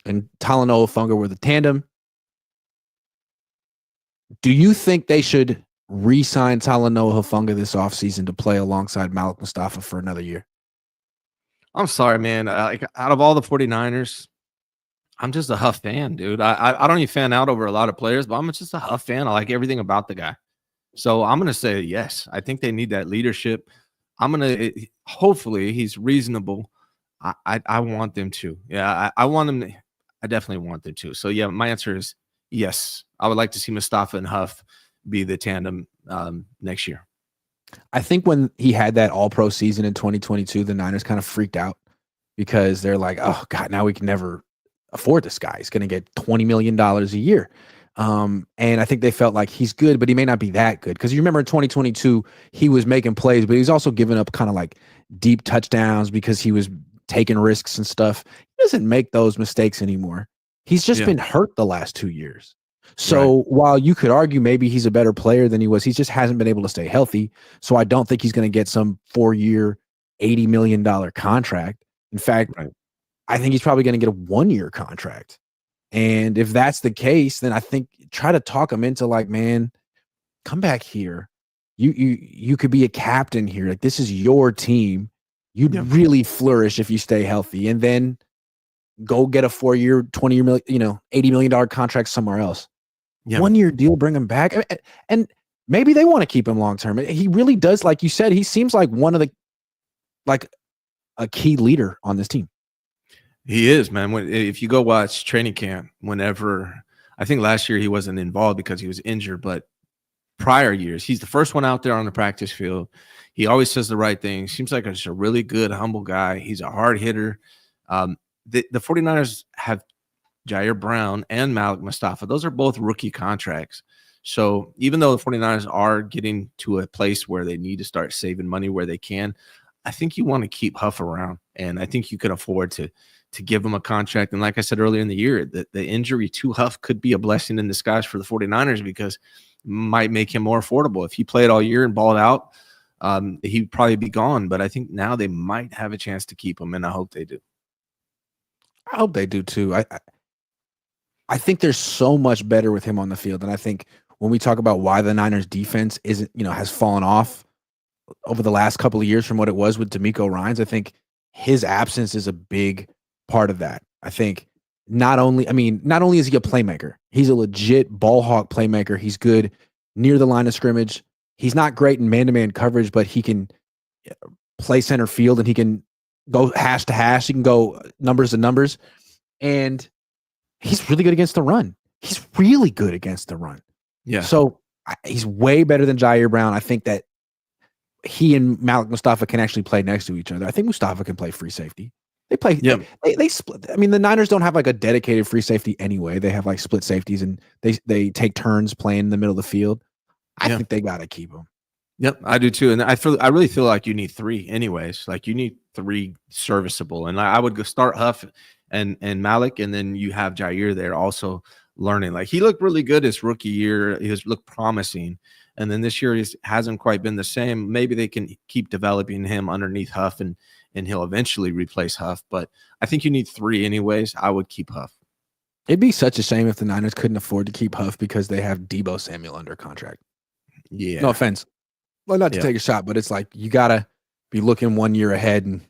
and Talanoa Hufanga were the tandem. Do you think they should re-sign Talanoa Hufanga this offseason to play alongside Malik Mustafa for another year? I'm sorry, man. Out of all the 49ers, I'm just a Huff fan, dude. I don't even fan out over a lot of players, but I'm just a Huff fan. I like everything about the guy. So I'm going to say yes. I think they need that leadership. Hopefully he's reasonable. I want them to. Yeah, I want them. I definitely want them to. So yeah, my answer is yes. I would like to see Mustafa and Huff be the tandem next year. I think when he had that all-pro season in 2022, the Niners kind of freaked out because they're like, oh, God, now we can never afford this guy. He's going to get $20 million a year. And I think they felt like he's good, but he may not be that good. Because you remember in 2022, he was making plays, but he was also giving up kind of like deep touchdowns because he was taking risks and stuff. He doesn't make those mistakes anymore. He's just been hurt the last 2 years. So while you could argue maybe he's a better player than he was, he just hasn't been able to stay healthy. So I don't think he's going to get some 4-year, $80 million contract. In fact, I think he's probably going to get a 1-year contract. And if that's the case, then I think try to talk him into like, man, come back here. You could be a captain here. Like, this is your team. You'd really flourish if you stay healthy, and then go get a 4-year, $20 million, $80 million contract somewhere else. 1-year deal, bring him back. And maybe they want to keep him long-term. He really does. Like you said, he seems like a key leader on this team. He is, man. If you go watch training camp, whenever, I think last year he wasn't involved because he was injured, but prior years, he's the first one out there on the practice field. He always says the right thing. Seems like just a really good, humble guy. He's a hard hitter. The 49ers have Jair Brown and Malik Mustafa. Those are both rookie contracts. So even though the 49ers are getting to a place where they need to start saving money where they can, I think you want to keep Huff around. And I think you could afford to give him a contract. And like I said earlier in the year, the injury to Huff could be a blessing in disguise for the 49ers because it might make him more affordable. If he played all year and balled out, he'd probably be gone. But I think now they might have a chance to keep him, and I hope they do. I hope they do too. I think there's so much better with him on the field. And I think when we talk about why the Niners defense has fallen off over the last couple of years from what it was with DeMeco Ryans, I think his absence is a big part of that. I think not only is he a playmaker, he's a legit ball hawk playmaker. He's good near the line of scrimmage. He's not great in man-to-man coverage, but he can play center field and he can go hash to hash. He can go numbers to numbers. And he's really good against the run. he's really good against the run. Yeah. So he's way better than Jair Brown. I think that he and Malik Mustafa can actually play next to each other. I think Mustafa can play free safety. They play, they split. I mean, the Niners don't have like a dedicated free safety anyway. They have like split safeties, and they take turns playing in the middle of the field. I think they got to keep him. Yep, I do too. And I really feel like you need 3 anyways. Like you need 3 serviceable. And I would go start Huff and Malik, and then you have Jair there also learning. Like he looked really good his rookie year. He looked promising. And then this year he hasn't quite been the same. Maybe they can keep developing him underneath Huff, and he'll eventually replace Huff. But I think you need 3 anyways. I would keep Huff. It'd be such a shame if the Niners couldn't afford to keep Huff because they have Deebo Samuel under contract. Yeah. No offense. Well, not to take a shot, but it's like you got to be looking 1 year ahead and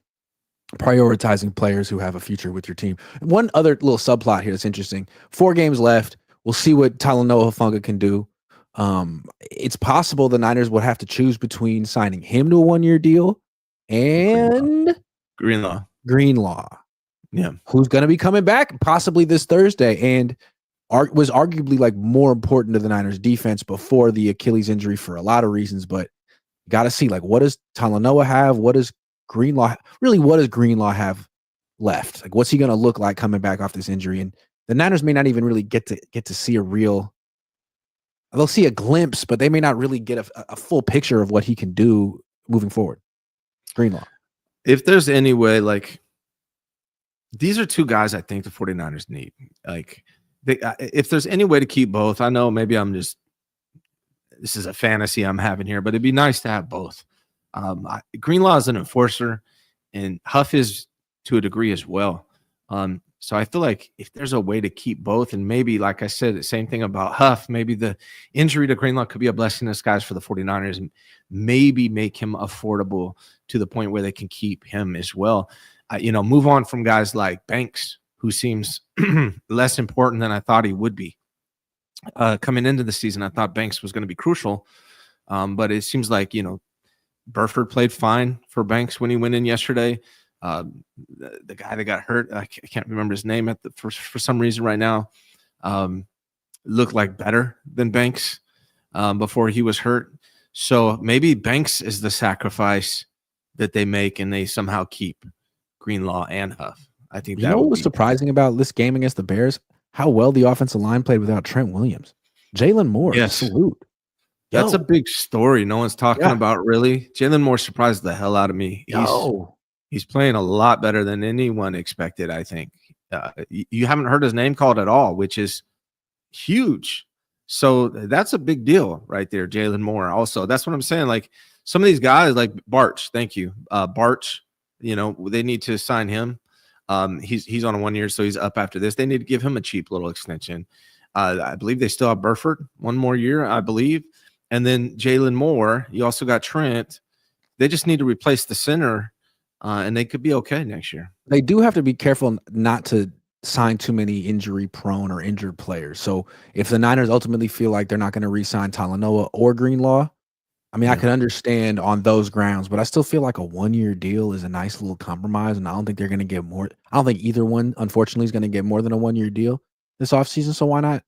prioritizing players who have a future with your team. One other little subplot here that's interesting. 4 games left. We'll see what Talanoa Hufanga can do. It's possible the Niners would have to choose between signing him to a 1 year deal and Greenlaw. Yeah. Who's going to be coming back possibly this Thursday and was arguably like more important to the Niners defense before the Achilles injury for a lot of reasons. But you got to see, like, what does Talanoa have? What does Greenlaw have left? Like, what's he going to look like coming back off this injury? And the Niners may not even really get to see they'll see a glimpse, but they may not really get a full picture of what he can do moving forward. Greenlaw. If there's any way, like, these are 2 guys I think the 49ers need. Like, if there's any way to keep both, I know maybe this is a fantasy I'm having here, but it'd be nice to have both. Greenlaw is an enforcer, and Huff is to a degree as well. So I feel like if there's a way to keep both, and maybe, like I said, the same thing about Huff, maybe the injury to Greenlaw could be a blessing in disguise for the 49ers and maybe make him affordable to the point where they can keep him as well. Move on from guys like Banks, who seems less important than I thought he would be. Coming into the season, I thought Banks was going to be crucial, but it seems like, Burford played fine for Banks when he went in yesterday. The guy that got hurt, I can't remember his name for some reason right now, looked like better than Banks before he was hurt. So maybe Banks is the sacrifice that they make, and they somehow keep Greenlaw and Huff. I think that what was surprising about this game against the Bears? How well the offensive line played without Trent Williams. Jalen Moore, salute. That's a big story. No one's talking about, really. Jalen Moore surprised the hell out of me. He's playing a lot better than anyone expected, I think. You haven't heard his name called at all, which is huge. So that's a big deal right there, Jalen Moore. Also, that's what I'm saying. Like, some of these guys, like Barch, thank you. Barch, they need to sign him. He's on a 1 year, so he's up after this. They need to give him a cheap little extension. I believe they still have Burford 1 more year, I believe. And then Jalen Moore, you also got Trent. They just need to replace the center, and they could be okay next year. They do have to be careful not to sign too many injury-prone or injured players. So if the Niners ultimately feel like they're not going to re-sign Talanoa or Greenlaw, I mean, I can understand on those grounds, but I still feel like a 1 year deal is a nice little compromise, and I don't think they're going to get more. I don't think either one, unfortunately, is going to get more than a 1 year deal this offseason. So why not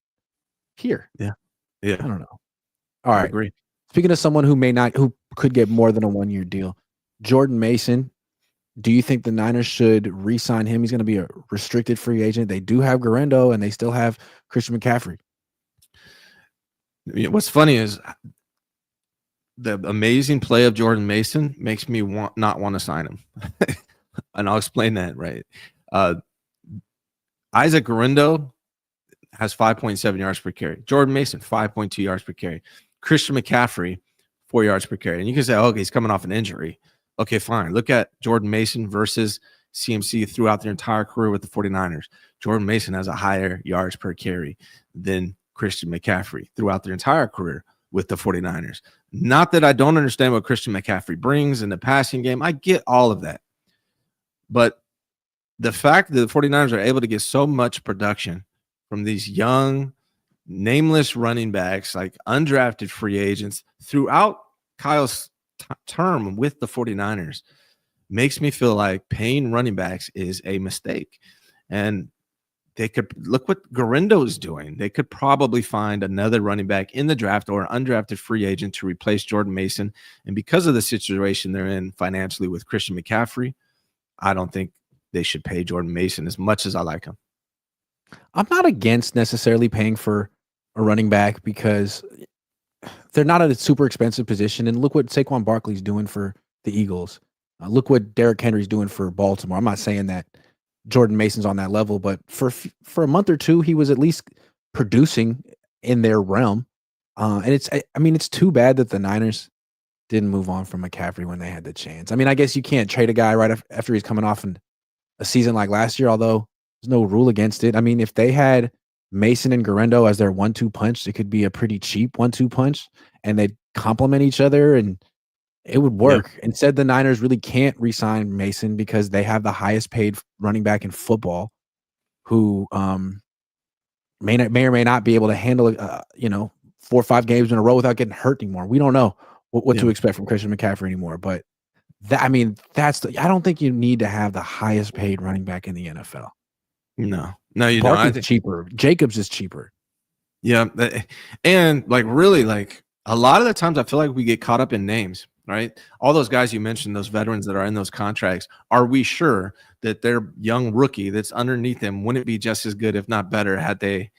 here? Yeah. I don't know. All right. I agree. Speaking of someone who could get more than a 1 year deal, Jordan Mason. Do you think the Niners should re-sign him? He's going to be a restricted free agent. They do have Garendo, and they still have Christian McCaffrey. What's funny is the amazing play of Jordan Mason makes me not want to sign him. And I'll explain that, right? Isaac Garendo has 5.7 yards per carry. Jordan Mason, 5.2 yards per carry. Christian McCaffrey, 4 yards per carry. And you can say, okay, he's coming off an injury. Okay, fine. Look at Jordan Mason versus CMC throughout their entire career with the 49ers. Jordan Mason has a higher yards per carry than Christian McCaffrey throughout their entire career with the 49ers. Not that I don't understand what Christian McCaffrey brings in the passing game. I get all of that. But the fact that the 49ers are able to get so much production from these young, nameless running backs, like undrafted free agents throughout Kyle's term with the 49ers, makes me feel like paying running backs is a mistake. And they could look what Garindo's doing. They could probably find another running back in the draft or an undrafted free agent to replace Jordan Mason. And because of the situation they're in financially with Christian McCaffrey, I don't think they should pay Jordan Mason as much as I like him. I'm not against necessarily paying for a running back because they're not at a super expensive position. And look what Saquon Barkley's doing for the Eagles. Look what Derrick Henry's doing for Baltimore. I'm not saying that Jordan Mason's on that level, but for a month or two, he was at least producing in their realm. And it's too bad that the Niners didn't move on from McCaffrey when they had the chance. I mean, I guess you can't trade a guy right after he's coming off a season like last year, although there's no rule against it. I mean, if they had Mason and Garendo as their 1-2 punch, it could be a pretty cheap 1-2 punch, and they'd complement each other and it would work. Yeah. Instead, the Niners really can't re-sign Mason because they have the highest paid running back in football, who may or may not be able to handle 4 or 5 games in a row without getting hurt anymore. We don't know what to expect from Christian McCaffrey anymore. But I don't think you need to have the highest paid running back in the NFL. No, you don't. I think cheaper. Jacobs is cheaper. Yeah, and really, a lot of the times I feel like we get caught up in names. Right? All those guys you mentioned, those veterans that are in those contracts, are we sure that their young rookie that's underneath them wouldn't be just as good, if not better, had they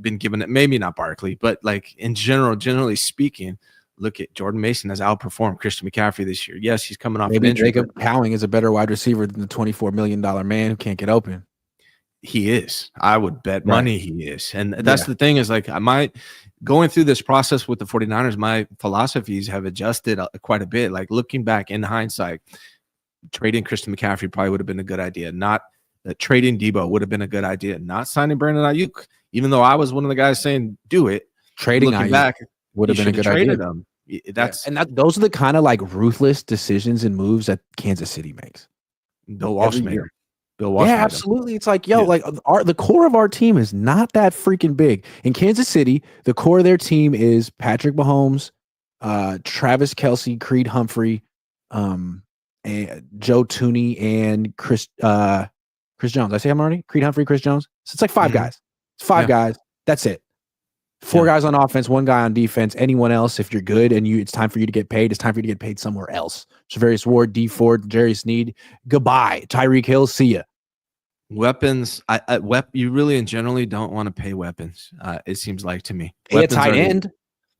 been given it? Maybe not Barkley, but in generally speaking, look at Jordan Mason has outperformed Christian McCaffrey this year. Yes, he's coming off an injury. Jacob Cowing is a better wide receiver than the $24 million man who can't get open. He is. I would bet money he is. And that's the thing is going through this process with the 49ers, my philosophies have adjusted quite a bit. Looking back in hindsight, trading Christian McCaffrey probably would have been a good idea. Not trading Deebo would have been a good idea. Not signing Brandon Ayuk, even though I was one of the guys saying do it. Trading Ayuk back would have been a good idea. Him. Those are the kind of ruthless decisions and moves that Kansas City makes. Bill Walsh made. Yeah, absolutely. It's the core of our team is not that freaking big. In Kansas City, the core of their team is Patrick Mahomes, Travis Kelce, Creed Humphrey, and Joe Tooney, and Chris Jones. Did I say him already? Creed Humphrey, Chris Jones. So it's 5 guys. It's 5 guys. That's it. 4 guys on offense, 1 guy on defense. Anyone else, if you're good and it's time for you to get paid, it's time for you to get paid somewhere else. Javarius Ward, D Ford, Jerry Sneed. Goodbye. Tyreek Hill. See ya. Weapons, you really and generally don't want to pay weapons. It seems like to me. A tight end,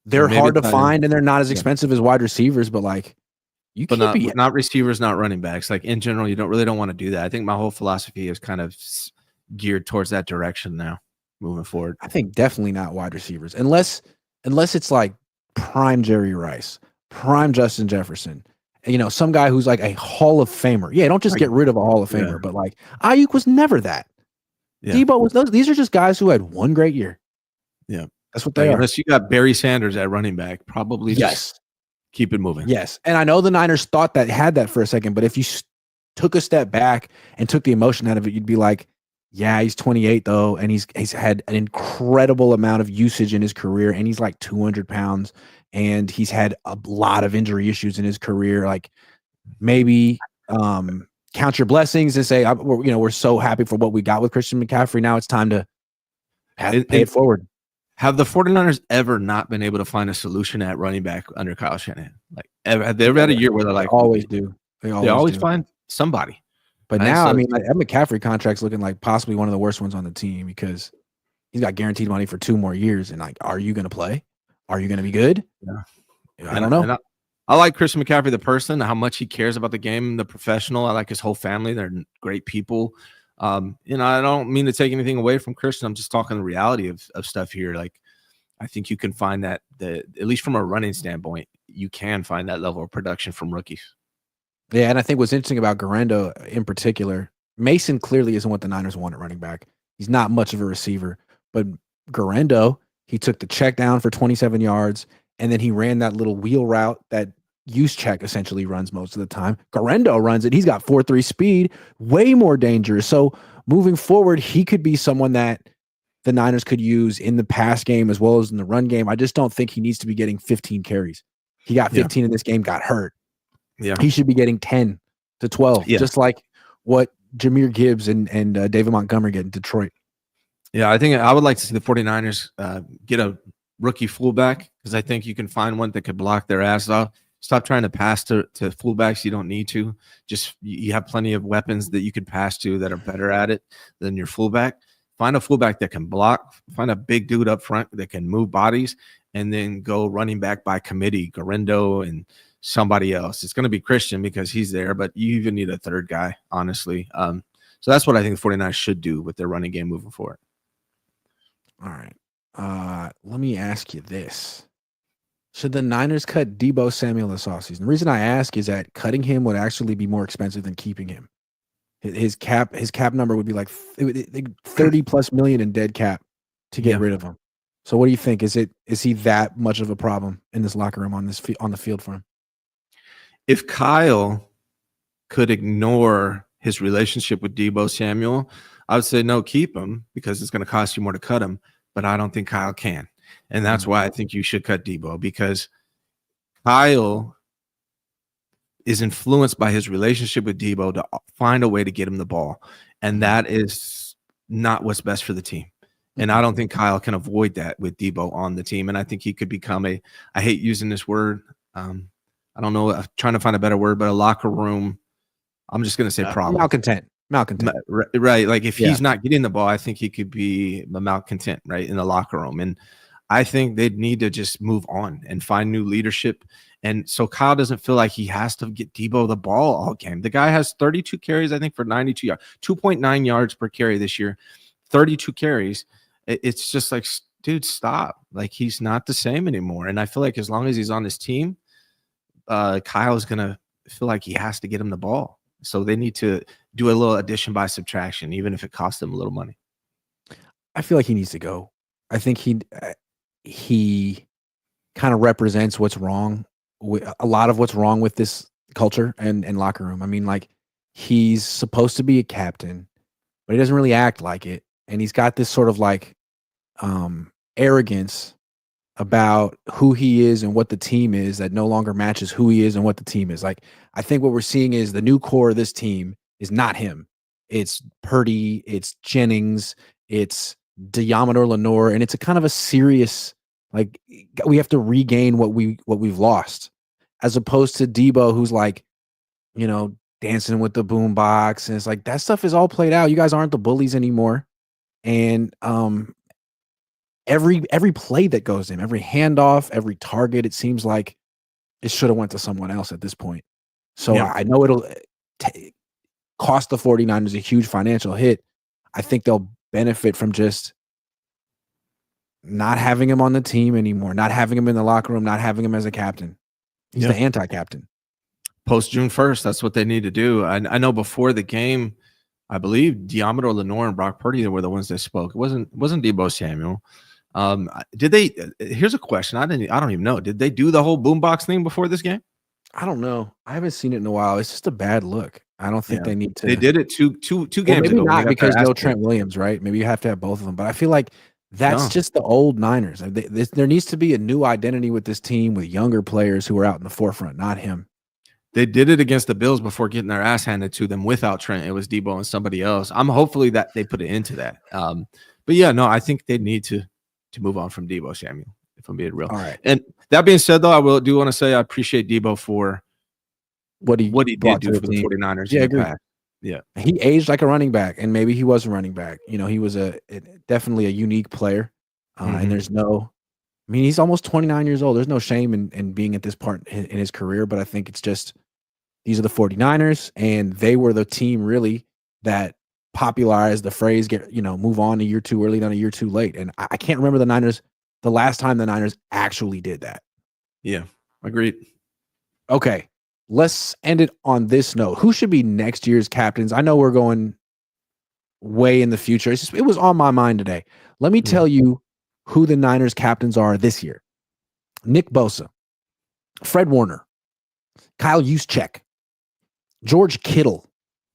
they're hard to find and they're not as expensive as wide receivers. But not receivers, not running backs. In general, you don't want to do that. I think my whole philosophy is kind of geared towards that direction now, moving forward. I think definitely not wide receivers, unless it's prime Jerry Rice, prime Justin Jefferson. Some guy who's a Hall of Famer. Yeah, don't just get rid of a Hall of Famer, but Ayuk was never that. Yeah. Deebo was those. These are just guys who had one great year. Yeah, that's what they are. Unless you got Barry Sanders at running back, probably just keep it moving. Yes, and I know the Niners had that for a second, but if you took a step back and took the emotion out of it, you'd be like, yeah, he's 28 though, and he's had an incredible amount of usage in his career, and he's 200 pounds. And he's had a lot of injury issues in his career. Maybe count your blessings and say, we're so happy for what we got with Christian McCaffrey. Now it's time to pay it forward. Have the 49ers ever not been able to find a solution at running back under Kyle Shanahan? Have they ever had a year where they're always do. They always find somebody. But now, that McCaffrey contract's looking like possibly one of the worst ones on the team because he's got guaranteed money for 2 more years. And are you going to play? Are you going to be good? Yeah. I don't know. I like Christian McCaffrey, the person, how much he cares about the game, the professional. I like his whole family. They're great people. I don't mean to take anything away from Christian. I'm just talking the reality of stuff here. I think you can find that, at least from a running standpoint, you can find that level of production from rookies. Yeah, and I think what's interesting about Garendo in particular, Mason clearly isn't what the Niners want at running back. He's not much of a receiver, but Garendo, he took the check down for 27 yards, and then he ran that little wheel route that Juszczyk essentially runs most of the time. Garendo runs it. He's got 4.3 speed, way more dangerous. So moving forward, he could be someone that the Niners could use in the pass game as well as in the run game. I just don't think he needs to be getting 15 carries. He got 15 in this game, got hurt. Yeah, he should be getting 10 to 12, just like what Jahmyr Gibbs and David Montgomery get in Detroit. Yeah, I think I would like to see the 49ers get a rookie fullback because I think you can find one that could block their ass off. Stop trying to pass to fullbacks you don't need to. Just you have plenty of weapons that you could pass to that are better at it than your fullback. Find a fullback that can block. Find a big dude up front that can move bodies, and then go running back by committee, Garendo and somebody else. It's going to be Christian because he's there, but you even need a third guy, honestly. So that's what I think the 49ers should do with their running game moving forward. All right. Let me ask you this. Should the Niners cut Deebo Samuel this offseason? The reason I ask is that cutting him would actually be more expensive than keeping him. His cap number would be like 30 plus million in dead cap to get rid of him. So what do you think? Is he that much of a problem in this locker room on the field for him? If Kyle could ignore his relationship with Deebo Samuel, I would say no, keep him because it's going to cost you more to cut him. But I don't think Kyle can. And that's why I think you should cut Deebo, because Kyle is influenced by his relationship with Deebo to find a way to get him the ball. And that is not what's best for the team. And I don't think Kyle can avoid that with Deebo on the team. And I think he could become I hate using this word. I don't know. I'm trying to find a better word, but a locker room. I'm just going to say problem. Malcontent. Right. Like if he's not getting the ball, I think he could be a malcontent, right, in the locker room. And I think they'd need to just move on and find new leadership. And so Kyle doesn't feel like he has to get Deebo the ball all game. The guy has 32 carries, I think, for 92 yards, 2.9 yards per carry this year, 32 carries. It's just like, dude, stop. Like, he's not the same anymore. And I feel like as long as he's on this team, Kyle's going to feel like he has to get him the ball. So they need to do a little addition by subtraction, even if it costs them a little money. I feel like he needs to go. I think he kind of represents what's wrong with a lot of what's wrong with this culture and locker room. I mean, like, he's supposed to be a captain, but he doesn't really act like it. And he's got this sort of like arrogance about who he is and what the team is that no longer matches who he is and what the team is. Like, I think what we're seeing is the new core of this team is not him. It's Purdy, it's Jennings, it's Diamador Lenore, and it's a kind of a serious, like, we have to regain what we've lost, as opposed to Deebo, who's like, dancing with the boombox, and it's like that stuff is all played out. You guys aren't the bullies anymore, and every play that goes in, every handoff, every target, it seems like it should have went to someone else at this point. So I know it'll cost the 49ers a huge financial hit. I think they'll benefit from just not having him on the team anymore, not having him in the locker room, not having him as a captain. He's the anti-captain. Post June 1st, that's what they need to do. I know before the game, I believe Diamador Lenore and Brock Purdy were the ones that spoke. It wasn't Deebo Samuel. Did they? Here's a question. I don't even know. Did they do the whole boombox thing before this game? I don't know. I haven't seen it in a while. It's just a bad look. I don't think they need to. They did it two games maybe ago. Not because no Trent Williams, right? Maybe you have to have both of them. But I feel like that's just the old Niners. There needs to be a new identity with this team with younger players who are out in the forefront, not him. They did it against the Bills before getting their ass handed to them without Trent. It was Deebo and somebody else. I'm hopefully that they put it into that. But yeah, no, I think they need to move on from Deebo Samuel, if I'm being real. All right. And that being said, though, I do want to say I appreciate Deebo for what he did do for the 49ers. Yeah, I agree. Yeah, he aged like a running back, and maybe he was a running back. He was definitely a unique player. And there's he's almost 29 years old. There's no shame in being at this part in his career, but I think it's just these are the 49ers, and they were the team really that popularized the phrase move on a year too early than a year too late. And I can't remember the last time the Niners actually did that. Yeah, agreed. Okay, let's end it on this note. Who should be next year's captains? I know we're going way in the future. It was on my mind today. Let me tell you who the Niners captains are this year. Nick Bosa, Fred Warner, Kyle Juszczyk, George Kittle,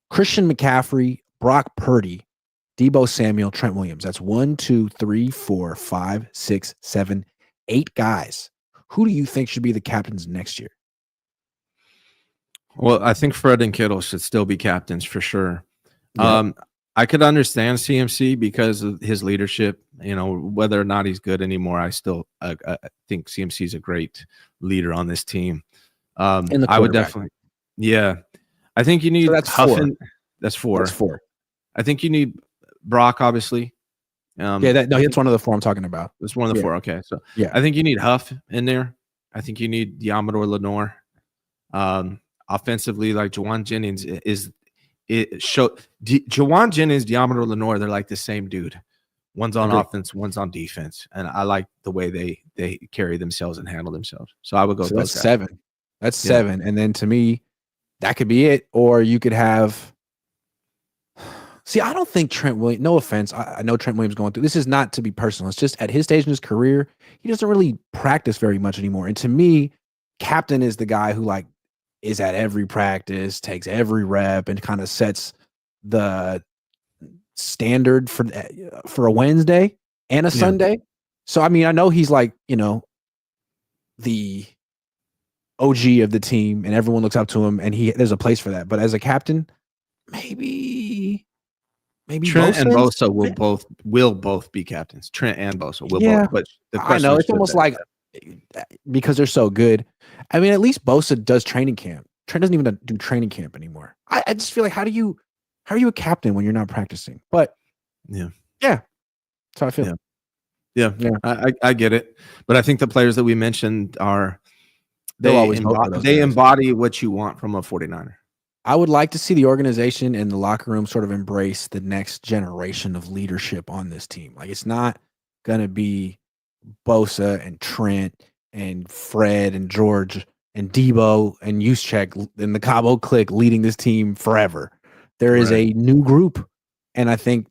Christian McCaffrey, Brock Purdy, Deebo Samuel, Trent Williams. That's 1, 2, 3, 4, 5, 6, 7, 8 guys. Who do you think should be the captains next year? Well, I think Fred and Kittle should still be captains for sure. Yeah. I could understand CMC because of his leadership. Whether or not he's good anymore, I still I think CMC is a great leader on this team. In the I would quarterback. definitely, yeah. I think you need So that's Huff. four. That's four. That's four. I think you need Brock, obviously. That's one of the four I'm talking about. That's one of the four. Okay, so yeah, I think you need Huff in there. I think you need Diamador Lenore. Offensively, like Juwan Jennings Juwan Jennings, Diamador Lenore, they're like the same dude. One's on offense, one's on defense, and I like the way they carry themselves and handle themselves. So I would go. So that's seven. That's seven, and then to me, that could be it. Or you could have. See, I don't think Trent Williams. No offense, I know Trent Williams going through. This is not to be personal. It's just at his stage in his career, he doesn't really practice very much anymore. And to me, captain is the guy who like is at every practice, takes every rep, and kind of sets the standard for a Wednesday and a Sunday. So I mean, I know he's like, the OG of the team and everyone looks up to him and there's a place for that. But as a captain, maybe Trent and Bosa will both be captains. Trent and Bosa will both. But the question I know it's almost like because they're so good. I mean, at least Bosa does training camp. Trent doesn't even do training camp anymore. I just feel like how are you a captain when you're not practicing? But yeah, that's how I feel. Yeah. I get it. But I think the players that we mentioned they embody what you want from a 49er. I would like to see the organization and the locker room sort of embrace the next generation of leadership on this team. Like it's not going to be Bosa and Trent and Fred and George and Deebo and Juszczyk and the Cabo clique leading this team forever. There is a new group. And I think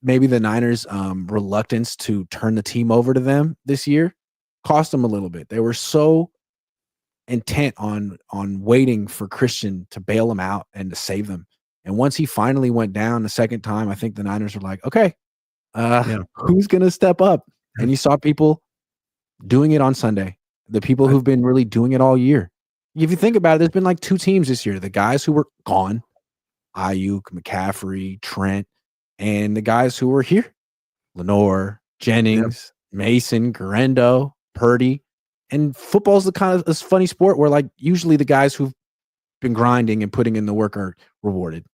maybe the Niners' reluctance to turn the team over to them this year cost them a little bit. They were so intent on waiting for Christian to bail them out and to save them. And once he finally went down the second time, I think the Niners were like, okay, who's going to step up? And you saw people doing it on Sunday. The people who've been really doing it all year. If you think about it, there's been like two teams this year. The guys who were gone, Ayuk, McCaffrey, Trent, and the guys who were here, Lenore, Jennings, Mason, Garendo, Purdy. And football's the kind of this funny sport where like usually the guys who've been grinding and putting in the work are rewarded.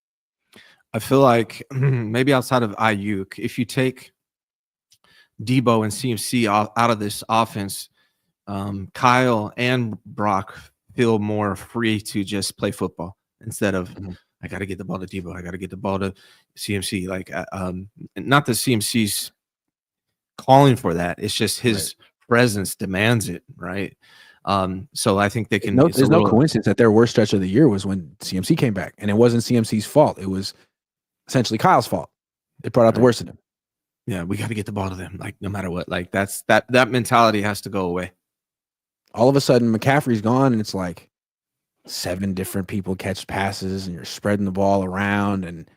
I feel like maybe outside of Ayuk, if you take Deebo and CMC out of this offense, Kyle and Brock feel more free to just play football instead of I got to get the ball to Deebo. I got to get the ball to CMC. Like, not that CMC's calling for that. It's just his presence demands it, right? So I think they can. There's no coincidence that their worst stretch of the year was when CMC came back, and it wasn't CMC's fault. It was essentially Kyle's fault. It brought out the worst in him. Yeah, we got to get the ball to them, like no matter what. Like that mentality has to go away. All of a sudden, McCaffrey's gone, and it's like 7 different people catch passes, and you're spreading the ball around, and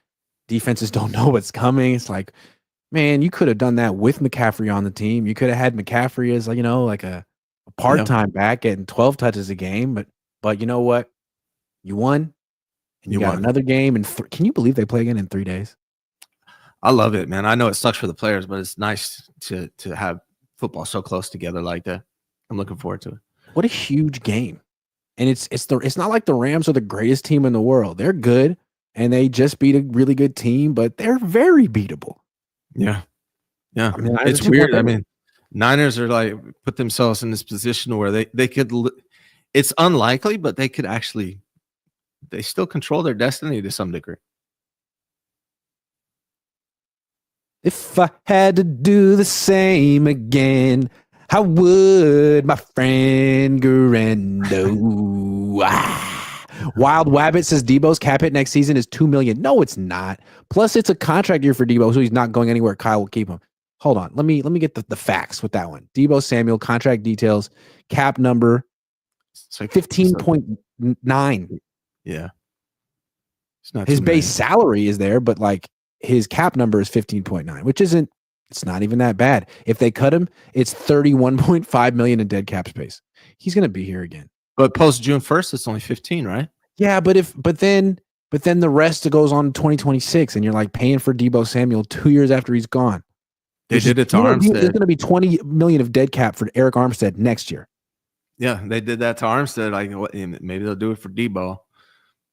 defenses don't know what's coming. It's like, man, you could have done that with McCaffrey on the team. You could have had McCaffrey as like a part-time back getting 12 touches a game, but you know what? You won, and you got another game. And can you believe they play again in 3 days? I love it, man. I know it sucks for the players, but it's nice to have football so close together like that. I'm looking forward to it. What a huge game. And it's not like the Rams are the greatest team in the world. They're good, and they just beat a really good team, but they're very beatable. Yeah. I mean, it's weird. I mean, Niners are like put themselves in this position where they could. It's unlikely, but they could actually. They still control their destiny to some degree. If I had to do the same again, how would my friend Garendo? Wild Wabbit says Deebo's cap hit next season is $2 million. No, it's not. Plus, it's a contract year for Deebo, so he's not going anywhere. Kyle will keep him. Hold on. Let me get the facts with that one. Deebo Samuel, contract details, cap number 15.9. Yeah. It's not his base salary is there, but like his cap number is 15.9, which it's not even that bad. If they cut him, it's 31.5 million in dead cap space. He's going to be here again. But post June 1st, it's only 15, right? Yeah, but then But then the rest goes on to 2026, and you're like paying for Deebo Samuel 2 years after he's gone. They did it to Armstead. There's going to be $20 million of dead cap for Eric Armstead next year. Yeah, they did that to Armstead. Like, maybe they'll do it for Deebo.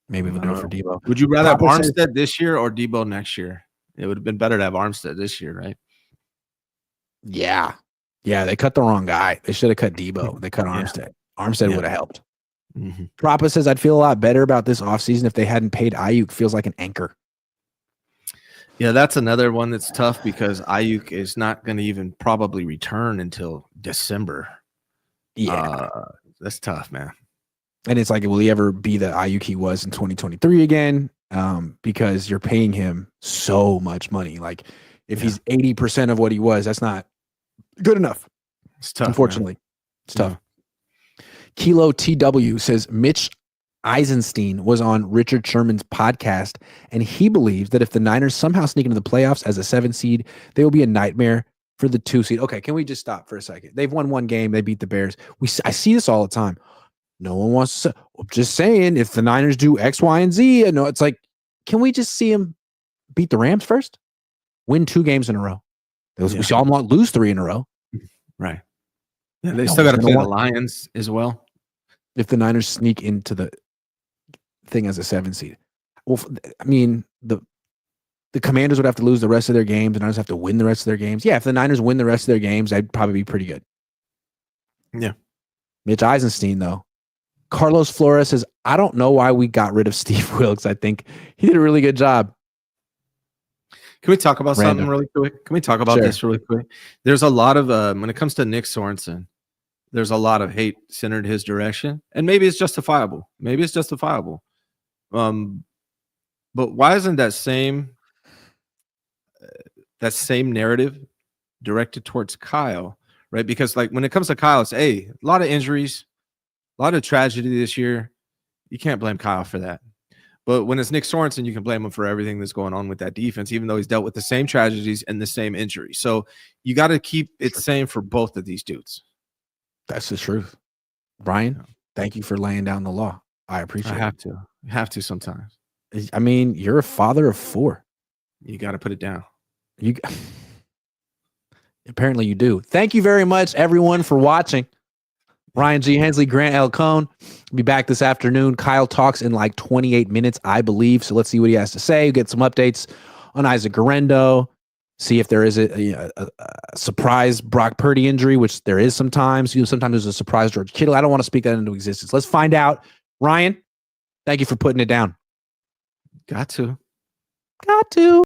Maybe they'll do it for Deebo. Would you rather have Armstead this year or Deebo next year? It would have been better to have Armstead this year, right? Yeah. Yeah, they cut the wrong guy. They should have cut Deebo. They cut Armstead. Armstead would have helped. Mm-hmm. Prapa says, I'd feel a lot better about this offseason if they hadn't paid Ayuk. Feels like an anchor. Yeah, that's another one that's tough because Ayuk is not going to even probably return until December. Yeah. That's tough, man. And it's like, will he ever be the Ayuk he was in 2023 again? Because you're paying him so much money. Like, if he's 80% of what he was, that's not good enough. It's tough. Unfortunately, man. It's tough. Kilo TW says Mitch Eisenstein was on Richard Sherman's podcast, and he believes that if the Niners somehow sneak into the playoffs as a 7 seed, they will be a nightmare for the 2 seed. Okay, can we just stop for a second? They've won one game. They beat the Bears. I see this all the time. No one wants to say, just saying, if the Niners do X, Y, and Z, no, it's like, can we just see them beat the Rams first? Win 2 games in a row. We saw them lose 3 in a row. Right. Yeah, they still got to play the Lions as well. If the Niners sneak into the thing as a 7 seed. Well, I mean, the Commanders would have to lose the rest of their games. The Niners have to win the rest of their games. Yeah, if the Niners win the rest of their games, that'd probably be pretty good. Yeah. Mitch Eisenstein, though. Carlos Flores says, I don't know why we got rid of Steve Wilkes. I think he did a really good job. Can we talk about something really quick? Can we talk about this really quick? There's a lot of, when it comes to Nick Sorensen, there's a lot of hate centered his direction, and maybe it's justifiable. But why isn't that same narrative directed towards Kyle, right? Because like when it comes to Kyle, it's a lot of injuries, a lot of tragedy this year. You can't blame Kyle for that. But when it's Nick Sorensen, you can blame him for everything that's going on with that defense, even though he's dealt with the same tragedies and the same injuries. So you got to keep it same for both of these dudes. That's the truth. Brian, thank you for laying down the law. I appreciate it. You have to sometimes. I mean, you're a father of 4. You got to put it down. Apparently you do. Thank you very much, everyone, for watching. Ryan G, Hensley, Grant L. Cohn. Be back this afternoon. Kyle talks in like 28 minutes, I believe. So let's see what he has to say. Get some updates on Isaac Guerrero. See if there is a surprise Brock Purdy injury, which there is sometimes. Sometimes there's a surprise George Kittle. I don't want to speak that into existence. Let's find out. Ryan, thank you for putting it down. Got to.